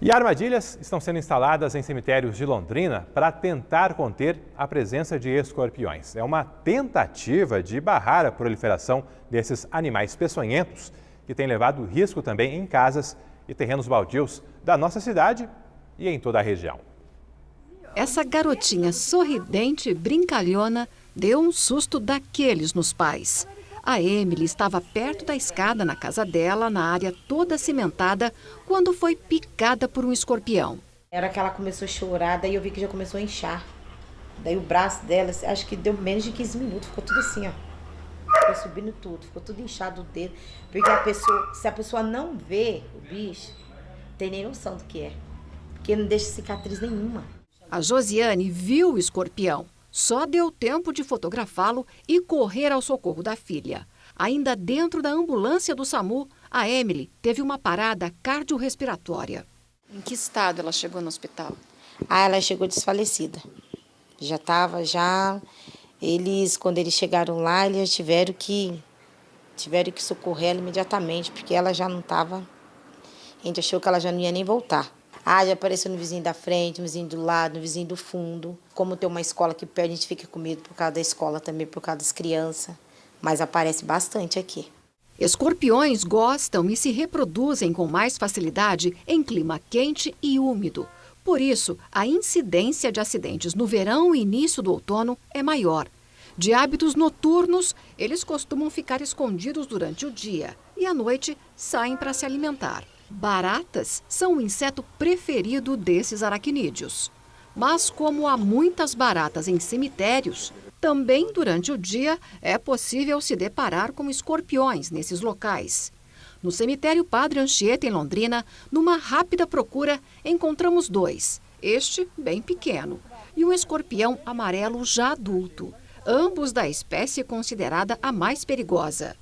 E armadilhas estão sendo instaladas em cemitérios de Londrina para tentar conter a presença de escorpiões. É uma tentativa de barrar a proliferação desses animais peçonhentos que tem levado risco também em casas e terrenos baldios da nossa cidade e em toda a região. Essa garotinha sorridente e brincalhona deu um susto daqueles nos pais. A Emily estava perto da escada na casa dela, na área toda cimentada, quando foi picada por um escorpião. Era que ela começou a chorar, daí eu vi que já começou a inchar. Daí o braço dela, acho que deu menos de 15 minutos, ficou tudo assim, ó. Foi subindo tudo, ficou tudo inchado o dedo. Porque se a pessoa não vê o bicho, tem nem noção do que é. Porque não deixa cicatriz nenhuma. A Josiane viu o escorpião. Só deu tempo de fotografá-lo e correr ao socorro da filha. Ainda dentro da ambulância do SAMU, a Emily teve uma parada cardiorrespiratória. Em que estado ela chegou no hospital? Ela chegou desfalecida. Quando eles chegaram lá, eles tiveram que socorrer ela imediatamente, porque ela já não estava. A gente achou que ela já não ia nem voltar. Já apareceu no vizinho da frente, no vizinho do lado, no vizinho do fundo. Como tem uma escola aqui perto, a gente fica com medo por causa da escola também, por causa das crianças. Mas aparece bastante aqui. Escorpiões gostam e se reproduzem com mais facilidade em clima quente e úmido. Por isso, a incidência de acidentes no verão e início do outono é maior. De hábitos noturnos, eles costumam ficar escondidos durante o dia e à noite saem para se alimentar. Baratas são o inseto preferido desses aracnídeos. Mas como há muitas baratas em cemitérios, também durante o dia é possível se deparar com escorpiões nesses locais. No cemitério Padre Anchieta, em Londrina, numa rápida procura, encontramos 2. Este bem pequeno e um escorpião amarelo já adulto, ambos da espécie considerada a mais perigosa.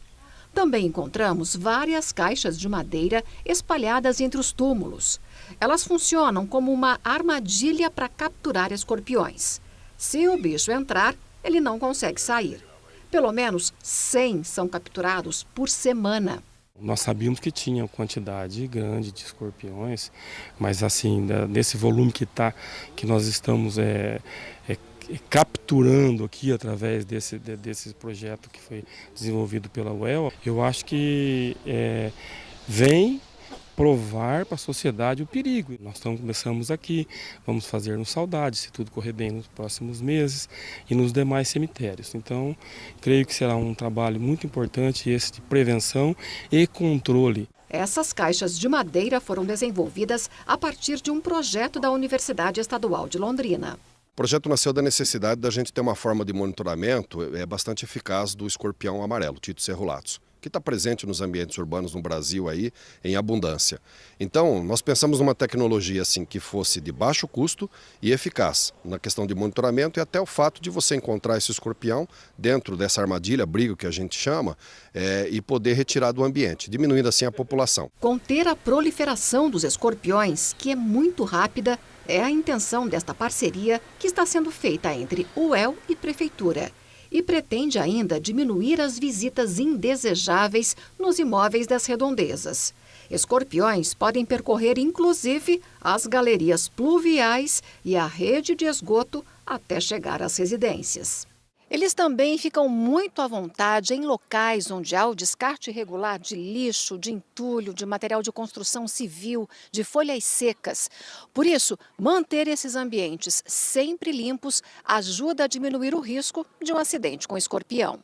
Também encontramos várias caixas de madeira espalhadas entre os túmulos. Elas funcionam como uma armadilha para capturar escorpiões. Se o bicho entrar, ele não consegue sair. Pelo menos 100 são capturados por semana. Nós sabíamos que tinha uma quantidade grande de escorpiões, mas assim, nesse volume que nós estamos capturando aqui através desse projeto que foi desenvolvido pela UEL, eu acho que vem provar para a sociedade o perigo. Nós começamos aqui, vamos fazer-nos saudade, se tudo correr bem nos próximos meses e nos demais cemitérios. Então, creio que será um trabalho muito importante esse de prevenção e controle. Essas caixas de madeira foram desenvolvidas a partir de um projeto da Universidade Estadual de Londrina. O projeto nasceu da necessidade da gente ter uma forma de monitoramento bastante eficaz do escorpião amarelo, Titus cerulatus, que está presente nos ambientes urbanos no Brasil aí em abundância. Então, nós pensamos numa tecnologia assim que fosse de baixo custo e eficaz na questão de monitoramento e até o fato de você encontrar esse escorpião dentro dessa armadilha, abrigo que a gente chama, e poder retirar do ambiente, diminuindo assim a população. Conter a proliferação dos escorpiões, que é muito rápida, é a intenção desta parceria que está sendo feita entre UEL e Prefeitura. E pretende ainda diminuir as visitas indesejáveis nos imóveis das redondezas. Escorpiões podem percorrer inclusive as galerias pluviais e a rede de esgoto até chegar às residências. Eles também ficam muito à vontade em locais onde há o descarte irregular de lixo, de entulho, de material de construção civil, de folhas secas. Por isso, manter esses ambientes sempre limpos ajuda a diminuir o risco de um acidente com escorpião.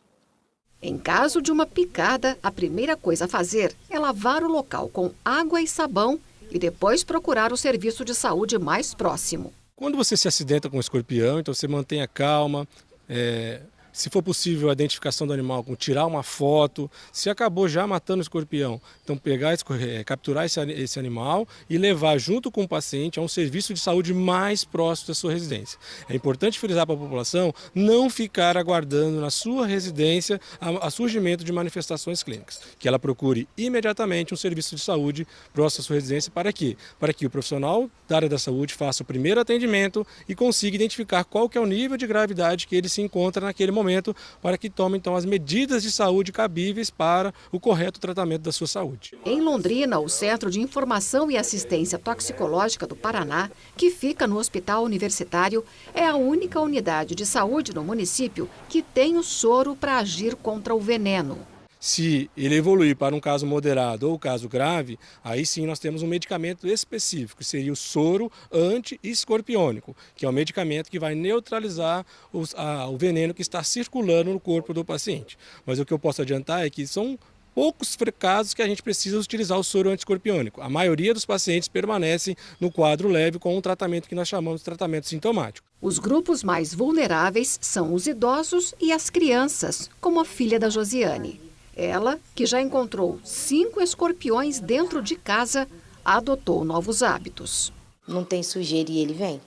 Em caso de uma picada, a primeira coisa a fazer é lavar o local com água e sabão e depois procurar o serviço de saúde mais próximo. Quando você se acidenta com um escorpião, então você mantém a calma, se for possível a identificação do animal, com tirar uma foto, se acabou já matando o escorpião, então capturar esse animal e levar junto com o paciente a um serviço de saúde mais próximo da sua residência. É importante frisar para a população não ficar aguardando na sua residência a surgimento de manifestações clínicas, que ela procure imediatamente um serviço de saúde próximo à sua residência. Para quê? Para que o profissional da área da saúde faça o primeiro atendimento e consiga identificar qual que é o nível de gravidade que ele se encontra naquele momento, para que tome então as medidas de saúde cabíveis para o correto tratamento da sua saúde. Em Londrina, o Centro de Informação e Assistência Toxicológica do Paraná, que fica no Hospital Universitário, é a única unidade de saúde no município que tem o soro para agir contra o veneno. Se ele evoluir para um caso moderado ou caso grave, aí sim nós temos um medicamento específico, que seria o soro anti-escorpiônico, que é um medicamento que vai neutralizar o veneno que está circulando no corpo do paciente. Mas o que eu posso adiantar é que são poucos casos que a gente precisa utilizar o soro anti-escorpiônico. A maioria dos pacientes permanecem no quadro leve com um tratamento que nós chamamos de tratamento sintomático. Os grupos mais vulneráveis são os idosos e as crianças, como a filha da Josiane. Ela, que já encontrou 5 escorpiões dentro de casa, adotou novos hábitos. Não tem sujeira e ele vem.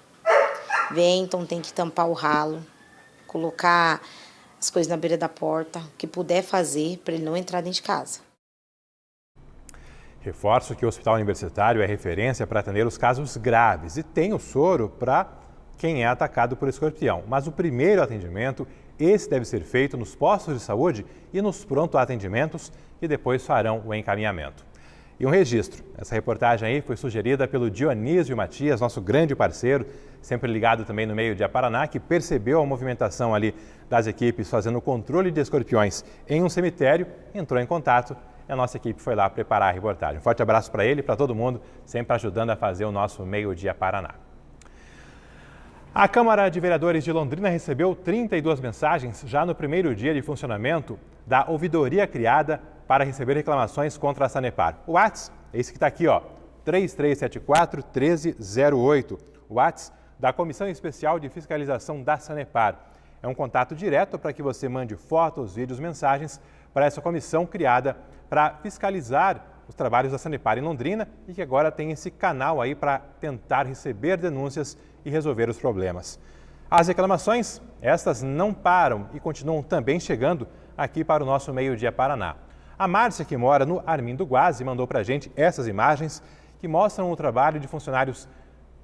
Vem, então tem que tampar o ralo, colocar as coisas na beira da porta, o que puder fazer para ele não entrar dentro de casa. Reforço que o Hospital Universitário é referência para atender os casos graves e tem o soro para quem é atacado por escorpião. Mas o primeiro atendimento, esse deve ser feito nos postos de saúde e nos pronto-atendimentos, que depois farão o encaminhamento. E um registro, essa reportagem aí foi sugerida pelo Dionísio Matias, nosso grande parceiro, sempre ligado também no Meio Dia Paraná, que percebeu a movimentação ali das equipes fazendo o controle de escorpiões em um cemitério, entrou em contato e a nossa equipe foi lá preparar a reportagem. Um forte abraço para ele e para todo mundo, sempre ajudando a fazer o nosso Meio Dia Paraná. A Câmara de Vereadores de Londrina recebeu 32 mensagens já no primeiro dia de funcionamento da ouvidoria criada para receber reclamações contra a Sanepar. O WhatsApp é esse que está aqui, ó, 3374-1308. O WhatsApp da Comissão Especial de Fiscalização da Sanepar. É um contato direto para que você mande fotos, vídeos, mensagens para essa comissão criada para fiscalizar os trabalhos da Sanepar em Londrina e que agora tem esse canal aí para tentar receber denúncias e resolver os problemas. As reclamações, estas não param e continuam também chegando aqui para o nosso Meio Dia Paraná. A Márcia, que mora no Armindo Guazzi, mandou para a gente essas imagens que mostram o trabalho de funcionários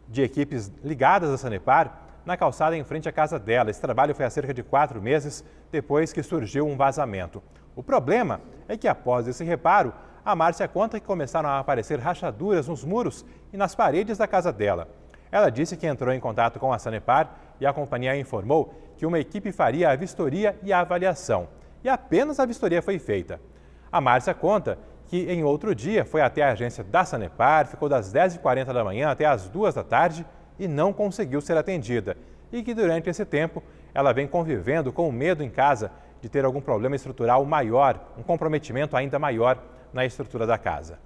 de equipes ligadas à Sanepar na calçada em frente à casa dela. Esse trabalho foi há cerca de 4 meses depois que surgiu um vazamento. O problema é que após esse reparo, a Márcia conta que começaram a aparecer rachaduras nos muros e nas paredes da casa dela. Ela disse que entrou em contato com a Sanepar e a companhia informou que uma equipe faria a vistoria e a avaliação. E apenas a vistoria foi feita. A Márcia conta que em outro dia foi até a agência da Sanepar, ficou das 10h40 da manhã até as 2 da tarde e não conseguiu ser atendida. E que durante esse tempo ela vem convivendo com o medo em casa de ter algum problema estrutural maior, um comprometimento ainda maior na estrutura da casa.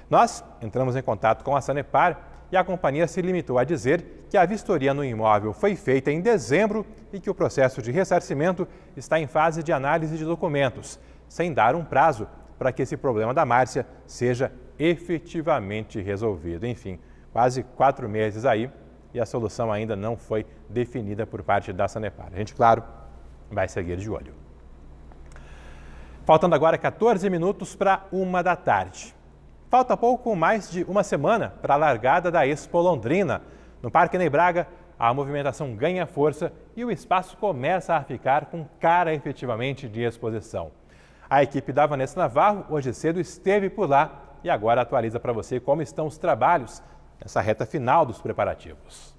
Nós entramos em contato com a Sanepar e a companhia se limitou a dizer que a vistoria no imóvel foi feita em dezembro e que o processo de ressarcimento está em fase de análise de documentos, sem dar um prazo para que esse problema da Márcia seja efetivamente resolvido. Enfim, quase 4 meses aí e a solução ainda não foi definida por parte da Sanepar. A gente, claro, vai seguir de olho. Faltando agora 14 minutos para 1 da tarde. Falta pouco mais de uma semana para a largada da Expo Londrina. No Parque Ney Braga, a movimentação ganha força e o espaço começa a ficar com cara efetivamente de exposição. A equipe da Vanessa Navarro hoje cedo esteve por lá e agora atualiza para você como estão os trabalhos nessa reta final dos preparativos.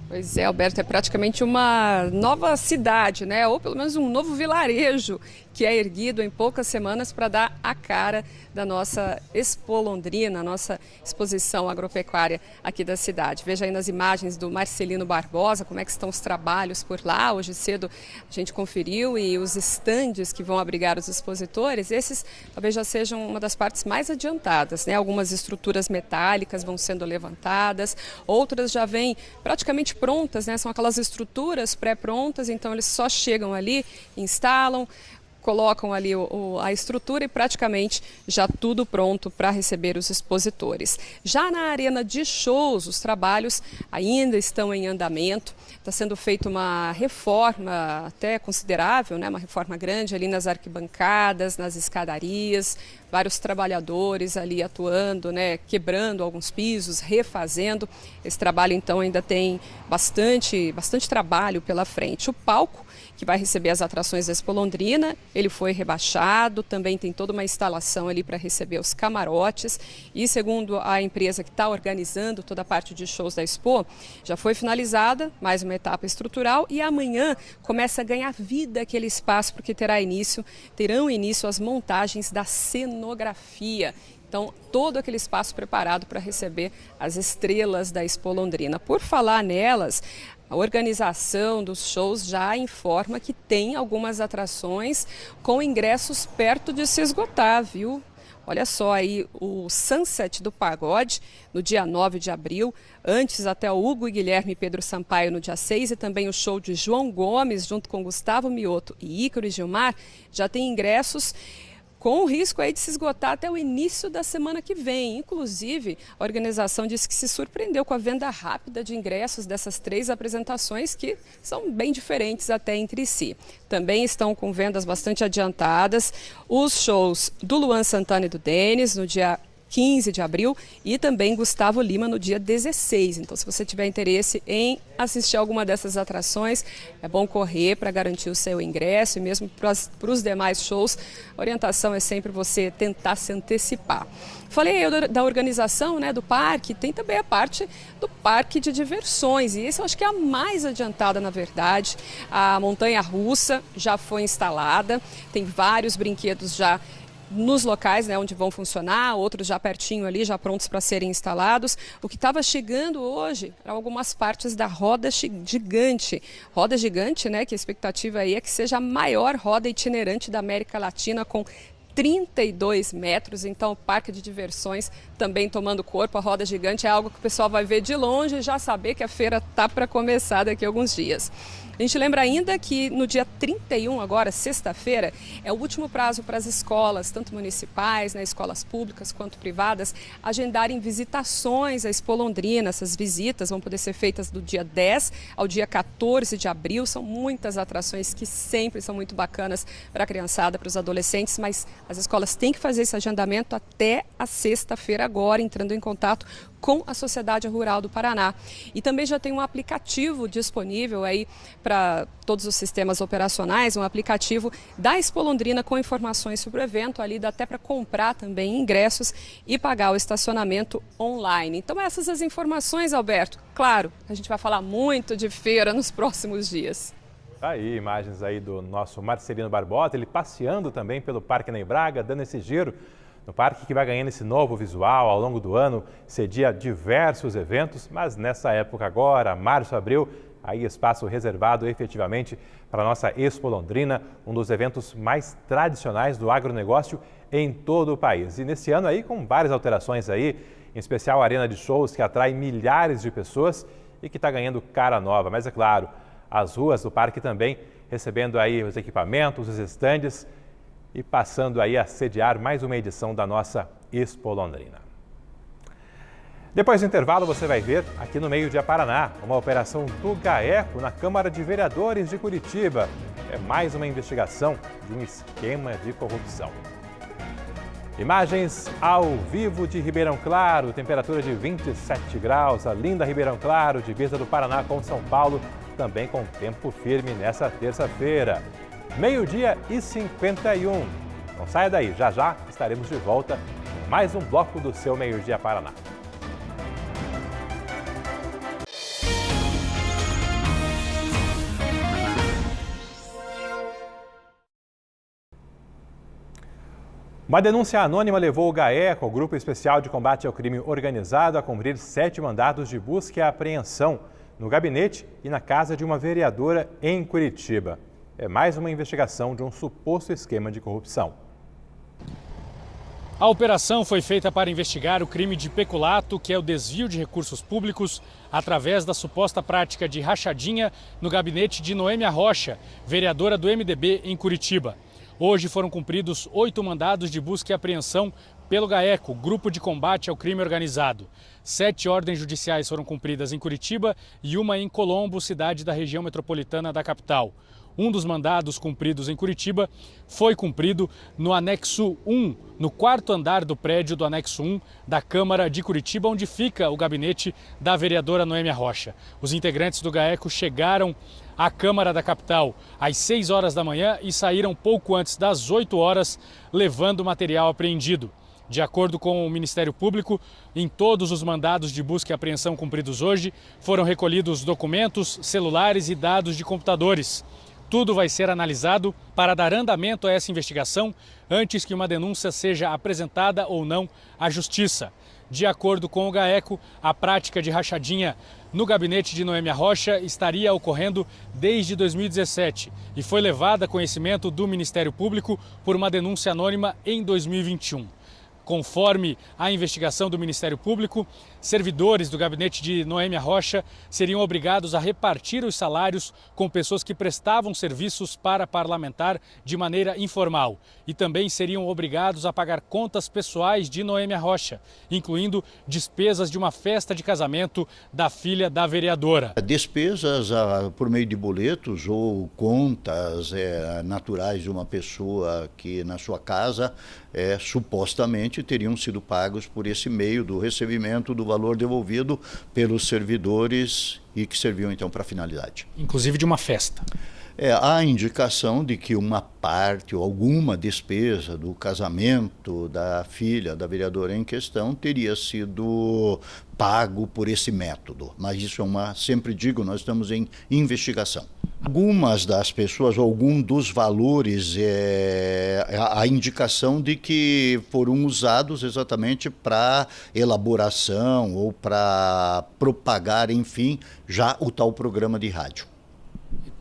Pois é, Alberto, é praticamente uma nova cidade, né? Ou pelo menos um novo vilarejo que é erguido em poucas semanas para dar a cara da nossa Expo Londrina, a nossa exposição agropecuária aqui da cidade. Veja aí nas imagens do Marcelino Barbosa como é que estão os trabalhos por lá. Hoje cedo a gente conferiu e os estandes que vão abrigar os expositores, esses talvez já sejam uma das partes mais adiantadas, né? Algumas estruturas metálicas vão sendo levantadas, outras já vêm praticamente praticamente prontas, né? São aquelas estruturas pré-prontas, então eles só chegam ali, instalam, colocam ali a estrutura e praticamente já tudo pronto para receber os expositores. Já na arena de shows, os trabalhos ainda estão em andamento. Está sendo feita uma reforma até considerável, né? Uma reforma grande ali nas arquibancadas, nas escadarias, vários trabalhadores ali atuando, né? Quebrando alguns pisos, refazendo. Esse trabalho então ainda tem bastante trabalho pela frente. O palco que vai receber as atrações da Expo Londrina, ele foi rebaixado, também tem toda uma instalação ali para receber os camarotes e, segundo a empresa que está organizando toda a parte de shows da Expo, já foi finalizada mais uma etapa estrutural e amanhã começa a ganhar vida aquele espaço, porque terão início as montagens da cenografia. Então, todo aquele espaço preparado para receber as estrelas da Expo Londrina. Por falar nelas, a organização dos shows já informa que tem algumas atrações com ingressos perto de se esgotar, viu? Olha só aí o Sunset do Pagode no dia 9 de abril, antes até o Hugo e Guilherme e Pedro Sampaio no dia 6 e também o show de João Gomes junto com Gustavo Mioto e Ícaro Gilmar já tem ingressos com o risco aí de se esgotar até o início da semana que vem. Inclusive, a organização disse que se surpreendeu com a venda rápida de ingressos dessas 3 apresentações, que são bem diferentes até entre si. Também estão com vendas bastante adiantadas os shows do Luan Santana e do Denis no dia 15 de abril e também Gustavo Lima no dia 16. Então, se você tiver interesse em assistir alguma dessas atrações, é bom correr para garantir o seu ingresso e mesmo para os demais shows, a orientação é sempre você tentar se antecipar. Falei da organização, né, do parque, tem também a parte do parque de diversões e esse eu acho que é a mais adiantada, na verdade. A montanha-russa já foi instalada, tem vários brinquedos já nos locais, né, onde vão funcionar, outros já pertinho ali, já prontos para serem instalados. O que estava chegando hoje eram algumas partes da roda gigante. Roda gigante, né, que a expectativa aí é que seja a maior roda itinerante da América Latina, com 32 metros, então o parque de diversões também tomando corpo. A roda gigante é algo que o pessoal vai ver de longe e já saber que a feira está para começar daqui a alguns dias. A gente lembra ainda que no dia 31, agora, sexta-feira, é o último prazo para as escolas, tanto municipais, né, escolas públicas quanto privadas, agendarem visitações à Expo Londrina. Essas visitas vão poder ser feitas do dia 10 ao dia 14 de abril. São muitas atrações que sempre são muito bacanas para a criançada, para os adolescentes, mas as escolas têm que fazer esse agendamento até a sexta-feira agora, entrando em contato com a Sociedade Rural do Paraná. E também já tem um aplicativo disponível aí para todos os sistemas operacionais, um aplicativo da Expo Londrina com informações sobre o evento. Ali dá até para comprar também ingressos e pagar o estacionamento online. Então essas as informações, Alberto. Claro, a gente vai falar muito de feira nos próximos dias. Aí, imagens aí do nosso Marcelino Barbosa, ele passeando também pelo Parque Ney Braga, dando esse giro no parque que vai ganhando esse novo visual ao longo do ano, cedia diversos eventos, mas nessa época agora, março, abril, aí espaço reservado efetivamente para a nossa Expo Londrina, um dos eventos mais tradicionais do agronegócio em todo o país. E nesse ano aí com várias alterações aí, em especial a arena de shows que atrai milhares de pessoas e que está ganhando cara nova. Mas é claro, as ruas do parque também recebendo aí os equipamentos, os estandes e passando aí a sediar mais uma edição da nossa Expo Londrina. Depois do intervalo você vai ver aqui no Meio Dia Paraná, uma operação do GAECO na Câmara de Vereadores de Curitiba. É mais uma investigação de um esquema de corrupção. Imagens ao vivo de Ribeirão Claro, temperatura de 27 graus, a linda Ribeirão Claro, divisa do Paraná com São Paulo, também com tempo firme nessa terça-feira. 12h51. Não saia daí, já já estaremos de volta com mais um bloco do seu Meio Dia Paraná. Uma denúncia anônima levou o GAECO, o Grupo Especial de Combate ao Crime Organizado, a cumprir 7 mandados de busca e apreensão no gabinete e na casa de uma vereadora em Curitiba. É mais uma investigação de um suposto esquema de corrupção. A operação foi feita para investigar o crime de peculato, que é o desvio de recursos públicos, através da suposta prática de rachadinha no gabinete de Noêmia Rocha, vereadora do MDB em Curitiba. Hoje foram cumpridos 8 mandados de busca e apreensão pelo GAECO, Grupo de Combate ao Crime Organizado. 7 ordens judiciais foram cumpridas em Curitiba e uma em Colombo, cidade da região metropolitana da capital. Um dos mandados cumpridos em Curitiba foi cumprido no anexo 1, no 4º andar do prédio do anexo 1 da Câmara de Curitiba, onde fica o gabinete da vereadora Noêmia Rocha. Os integrantes do GAECO chegaram à Câmara da capital às 6 horas da manhã e saíram pouco antes das 8 horas, levando material apreendido. De acordo com o Ministério Público, em todos os mandados de busca e apreensão cumpridos hoje, foram recolhidos documentos, celulares e dados de computadores. Tudo vai ser analisado para dar andamento a essa investigação antes que uma denúncia seja apresentada ou não à Justiça. De acordo com o GAECO, a prática de rachadinha no gabinete de Noêmia Rocha estaria ocorrendo desde 2017 e foi levada a conhecimento do Ministério Público por uma denúncia anônima em 2021. Conforme a investigação do Ministério Público, servidores do gabinete de Noêmia Rocha seriam obrigados a repartir os salários com pessoas que prestavam serviços para parlamentar de maneira informal e também seriam obrigados a pagar contas pessoais de Noêmia Rocha, incluindo despesas de uma festa de casamento da filha da vereadora. Despesas por meio de boletos ou contas naturais de uma pessoa que na sua casa supostamente teriam sido pagos por esse meio do recebimento do valor devolvido pelos servidores e que serviam então para a finalidade. Inclusive de uma festa. Há indicação de que uma parte ou alguma despesa do casamento da filha da vereadora em questão teria sido pago por esse método. Mas isso sempre digo, nós estamos em investigação. Algumas das pessoas, algum dos valores, a indicação de que foram usados exatamente para elaboração ou para propagar, enfim, já o tal programa de rádio.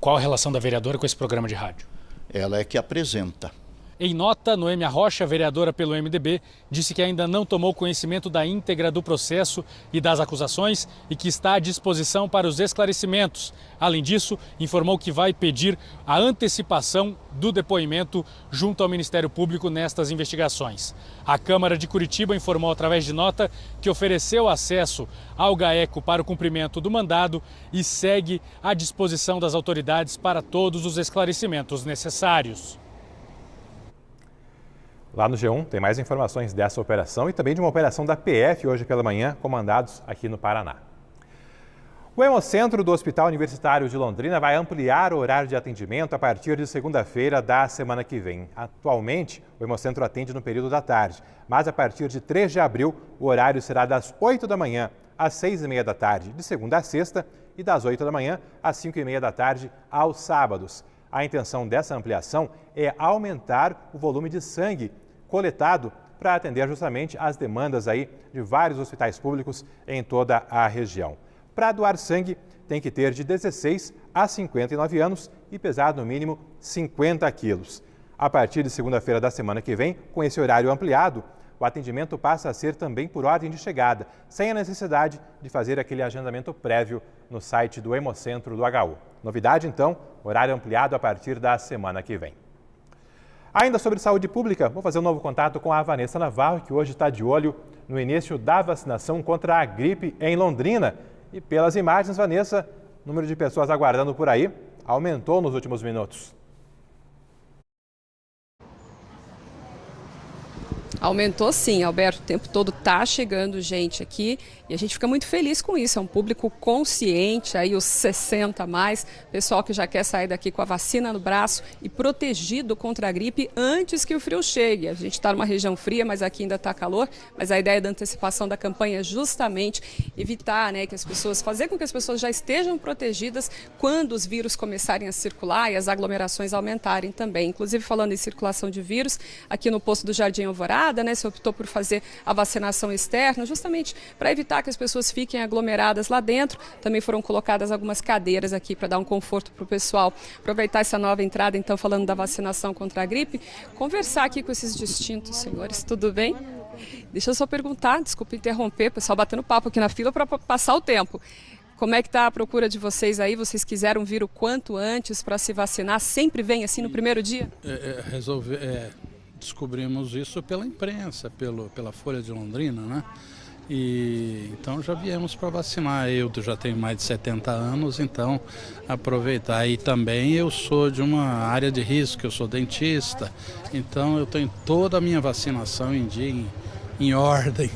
Qual a relação da vereadora com esse programa de rádio? Ela é que apresenta. Em nota, Noêmia Rocha, vereadora pelo MDB, disse que ainda não tomou conhecimento da íntegra do processo e das acusações e que está à disposição para os esclarecimentos. Além disso, informou que vai pedir a antecipação do depoimento junto ao Ministério Público nestas investigações. A Câmara de Curitiba informou através de nota que ofereceu acesso ao GAECO para o cumprimento do mandado e segue à disposição das autoridades para todos os esclarecimentos necessários. Lá no G1 tem mais informações dessa operação e também de uma operação da PF hoje pela manhã, comandados aqui no Paraná. O Hemocentro do Hospital Universitário de Londrina vai ampliar o horário de atendimento a partir de segunda-feira da semana que vem. Atualmente, o Hemocentro atende no período da tarde, mas a partir de 3 de abril, o horário será das 8 da manhã às 6h30 da tarde, de segunda a sexta, e das 8 da manhã às 5h30 da tarde, aos sábados. A intenção dessa ampliação é aumentar o volume de sangue coletado para atender justamente as demandas aí de vários hospitais públicos em toda a região. Para doar sangue, tem que ter de 16 a 59 anos e pesar no mínimo 50 quilos. A partir de segunda-feira da semana que vem, com esse horário ampliado, o atendimento passa a ser também por ordem de chegada, sem a necessidade de fazer aquele agendamento prévio no site do Hemocentro do HU. Novidade, então, horário ampliado a partir da semana que vem. Ainda sobre saúde pública, vou fazer um novo contato com a Vanessa Navarro, que hoje está de olho no início da vacinação contra a gripe em Londrina. E pelas imagens, Vanessa, o número de pessoas aguardando por aí aumentou nos últimos minutos. Aumentou sim, Alberto, o tempo todo está chegando gente aqui e a gente fica muito feliz com isso, é um público consciente, aí os 60 a mais, pessoal que já quer sair daqui com a vacina no braço e protegido contra a gripe antes que o frio chegue. A gente está numa região fria, mas aqui ainda está calor, mas a ideia da antecipação da campanha é justamente evitar, que as pessoas, fazer com que as pessoas já estejam protegidas quando os vírus começarem a circular e as aglomerações aumentarem também. Inclusive, falando em circulação de vírus, aqui no posto do Jardim Alvorada, aglomerada, né? Você optou por fazer a vacinação externa, justamente para evitar que as pessoas fiquem aglomeradas lá dentro. Também foram colocadas algumas cadeiras aqui para dar um conforto para o pessoal. Aproveitar essa nova entrada, então, falando da vacinação contra a gripe, conversar aqui com esses distintos senhores. Tudo bem? Deixa eu só perguntar, desculpa interromper, o pessoal batendo papo aqui na fila para passar o tempo. Como é que está a procura de vocês aí? Vocês quiseram vir o quanto antes para se vacinar? Sempre vem assim no primeiro dia? Descobrimos isso pela imprensa, pela Folha de Londrina, né? E então já viemos para vacinar. Eu já tenho mais de 70 anos, então aproveitar. E também eu sou de uma área de risco, eu sou dentista, então eu tenho toda a minha vacinação em dia, em ordem.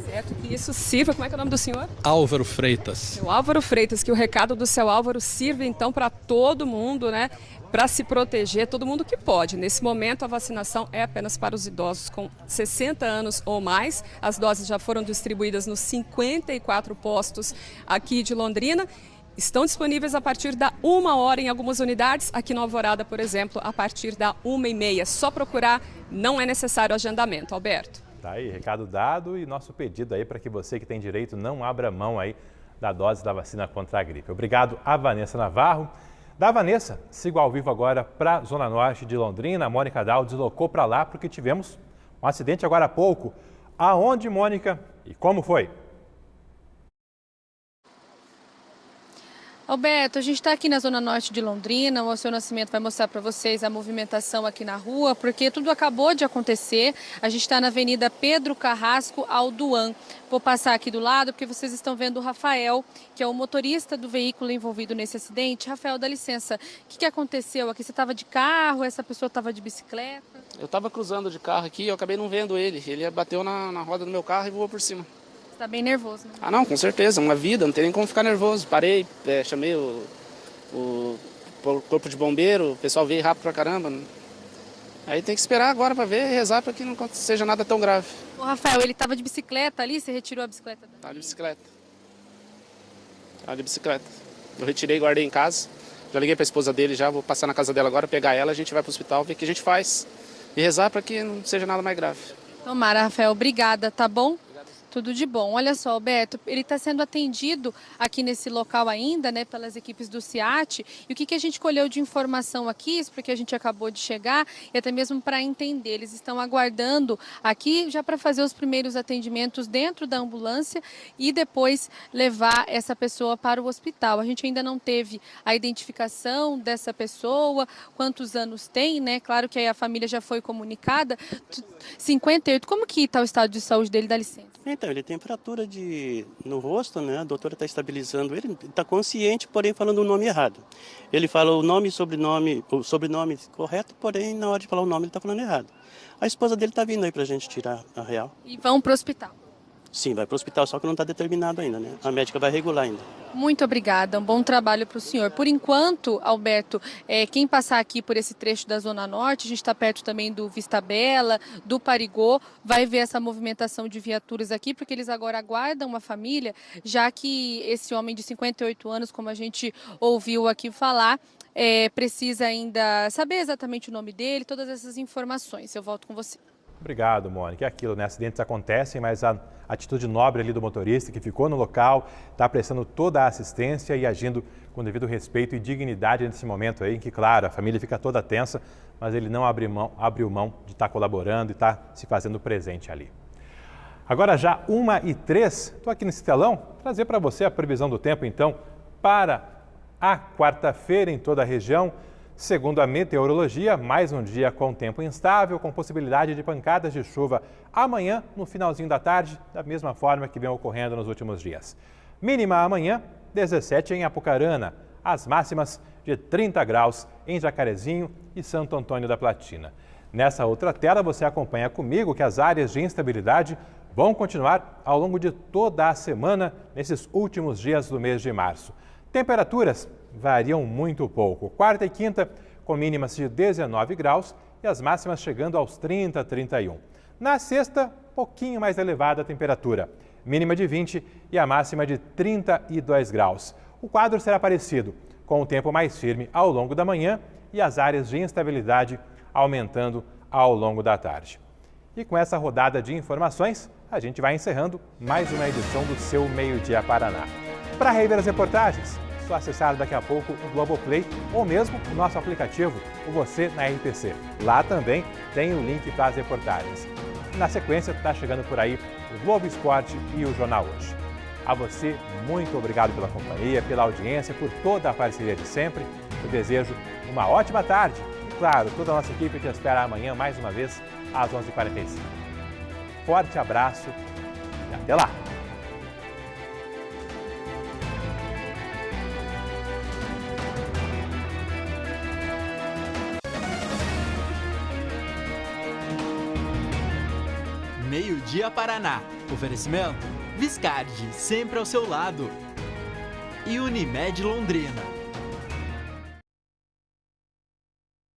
Certo, que isso sirva. Como é que é o nome do senhor? Álvaro Freitas. Seu Álvaro Freitas, que o recado do seu Álvaro sirva então para todo mundo, né? Para se proteger, todo mundo que pode. Nesse momento, a vacinação é apenas para os idosos com 60 anos ou mais. As doses já foram distribuídas nos 54 postos aqui de Londrina. Estão disponíveis a partir da 1h em algumas unidades. Aqui no Alvorada, por exemplo, a partir da 1h30. Só procurar, não é necessário agendamento. Alberto. Tá aí, recado dado e nosso pedido aí para que você que tem direito não abra mão aí da dose da vacina contra a gripe. Obrigado a Vanessa Navarro. Da Vanessa, sigo ao vivo agora para a Zona Norte de Londrina. A Mônica Dal deslocou para lá porque tivemos um acidente agora há pouco. Aonde, Mônica, e como foi? Alberto, a gente está aqui na Zona Norte de Londrina, o Seu Nascimento vai mostrar para vocês a movimentação aqui na rua, porque tudo acabou de acontecer. A gente está na Avenida Pedro Carrasco Alduan. Vou passar aqui do lado, porque vocês estão vendo o Rafael, que é o motorista do veículo envolvido nesse acidente. Rafael, dá licença, o que aconteceu aqui? Você estava de carro, essa pessoa estava de bicicleta? Eu estava cruzando de carro aqui, eu acabei não vendo ele. Ele bateu na roda do meu carro e voou por cima. Tá bem nervoso, né? Ah, não, com certeza, uma vida, não tem nem como ficar nervoso. Parei, chamei o corpo de bombeiro, o pessoal veio rápido pra caramba. Aí tem que esperar agora pra ver e rezar pra que não seja nada tão grave. O Rafael, ele tava de bicicleta ali, você retirou a bicicleta dele? Tava de bicicleta. Eu retirei e guardei em casa. Já liguei pra esposa dele, já vou passar na casa dela agora, pegar ela, a gente vai pro hospital, ver o que a gente faz. E rezar pra que não seja nada mais grave. Tomara, Rafael, obrigada, tá bom? Tudo de bom. Olha só, Alberto, ele está sendo atendido aqui nesse local ainda, né, pelas equipes do SEAT. E o que a gente colheu de informação aqui, isso porque a gente acabou de chegar, e até mesmo para entender. Eles estão aguardando aqui já para fazer os primeiros atendimentos dentro da ambulância e depois levar essa pessoa para o hospital. A gente ainda não teve a identificação dessa pessoa, quantos anos tem, né? Claro que aí a família já foi comunicada. 58, como que está o estado de saúde dele? Dá licença. Então, ele tem fratura no rosto, né? A doutora está estabilizando ele, está consciente, porém falando o nome errado. Ele fala o nome e o sobrenome correto, porém na hora de falar o nome ele está falando errado. A esposa dele está vindo aí para a gente tirar a real. E vão para o hospital? Sim, vai para o hospital, só que não está determinado ainda, né? A médica vai regular ainda. Muito obrigada, um bom trabalho para o senhor. Por enquanto, Alberto, quem passar aqui por esse trecho da Zona Norte, a gente está perto também do Vista Bela, do Parigô, vai ver essa movimentação de viaturas aqui, porque eles agora aguardam uma família, já que esse homem de 58 anos, como a gente ouviu aqui falar, precisa ainda saber exatamente o nome dele, todas essas informações. Eu volto com você. Obrigado, Mônica. É aquilo, né? Acidentes acontecem, mas a atitude nobre ali do motorista que ficou no local, está prestando toda a assistência e agindo com devido respeito e dignidade nesse momento aí, em que, claro, a família fica toda tensa, mas ele não abriu mão de estar colaborando e estar se fazendo presente ali. Agora já 1h03, estou aqui nesse telão, trazer para você a previsão do tempo, então, para a quarta-feira em toda a região. Segundo a meteorologia, mais um dia com tempo instável, com possibilidade de pancadas de chuva amanhã, no finalzinho da tarde, da mesma forma que vem ocorrendo nos últimos dias. Mínima amanhã, 17 em Apucarana, as máximas de 30 graus em Jacarezinho e Santo Antônio da Platina. Nessa outra tela, você acompanha comigo que as áreas de instabilidade vão continuar ao longo de toda a semana, nesses últimos dias do mês de março. Temperaturas variam muito pouco. Quarta e quinta com mínimas de 19 graus e as máximas chegando aos 30, 31. Na sexta, pouquinho mais elevada a temperatura. Mínima de 20 e a máxima de 32 graus. O quadro será parecido, com o tempo mais firme ao longo da manhã e as áreas de instabilidade aumentando ao longo da tarde. E com essa rodada de informações, a gente vai encerrando mais uma edição do seu Meio Dia Paraná. Para rever as reportagens, é só acessar daqui a pouco o Globoplay ou mesmo o nosso aplicativo, o Você na RPC. Lá também tem o link para as reportagens. Na sequência, está chegando por aí o Globo Esporte e o Jornal Hoje. A você, muito obrigado pela companhia, pela audiência, por toda a parceria de sempre. Eu desejo uma ótima tarde. E claro, toda a nossa equipe te espera amanhã mais uma vez às 11h45. Forte abraço e até lá! Meio Dia Paraná. Oferecimento Viscardi, sempre ao seu lado. E Unimed Londrina.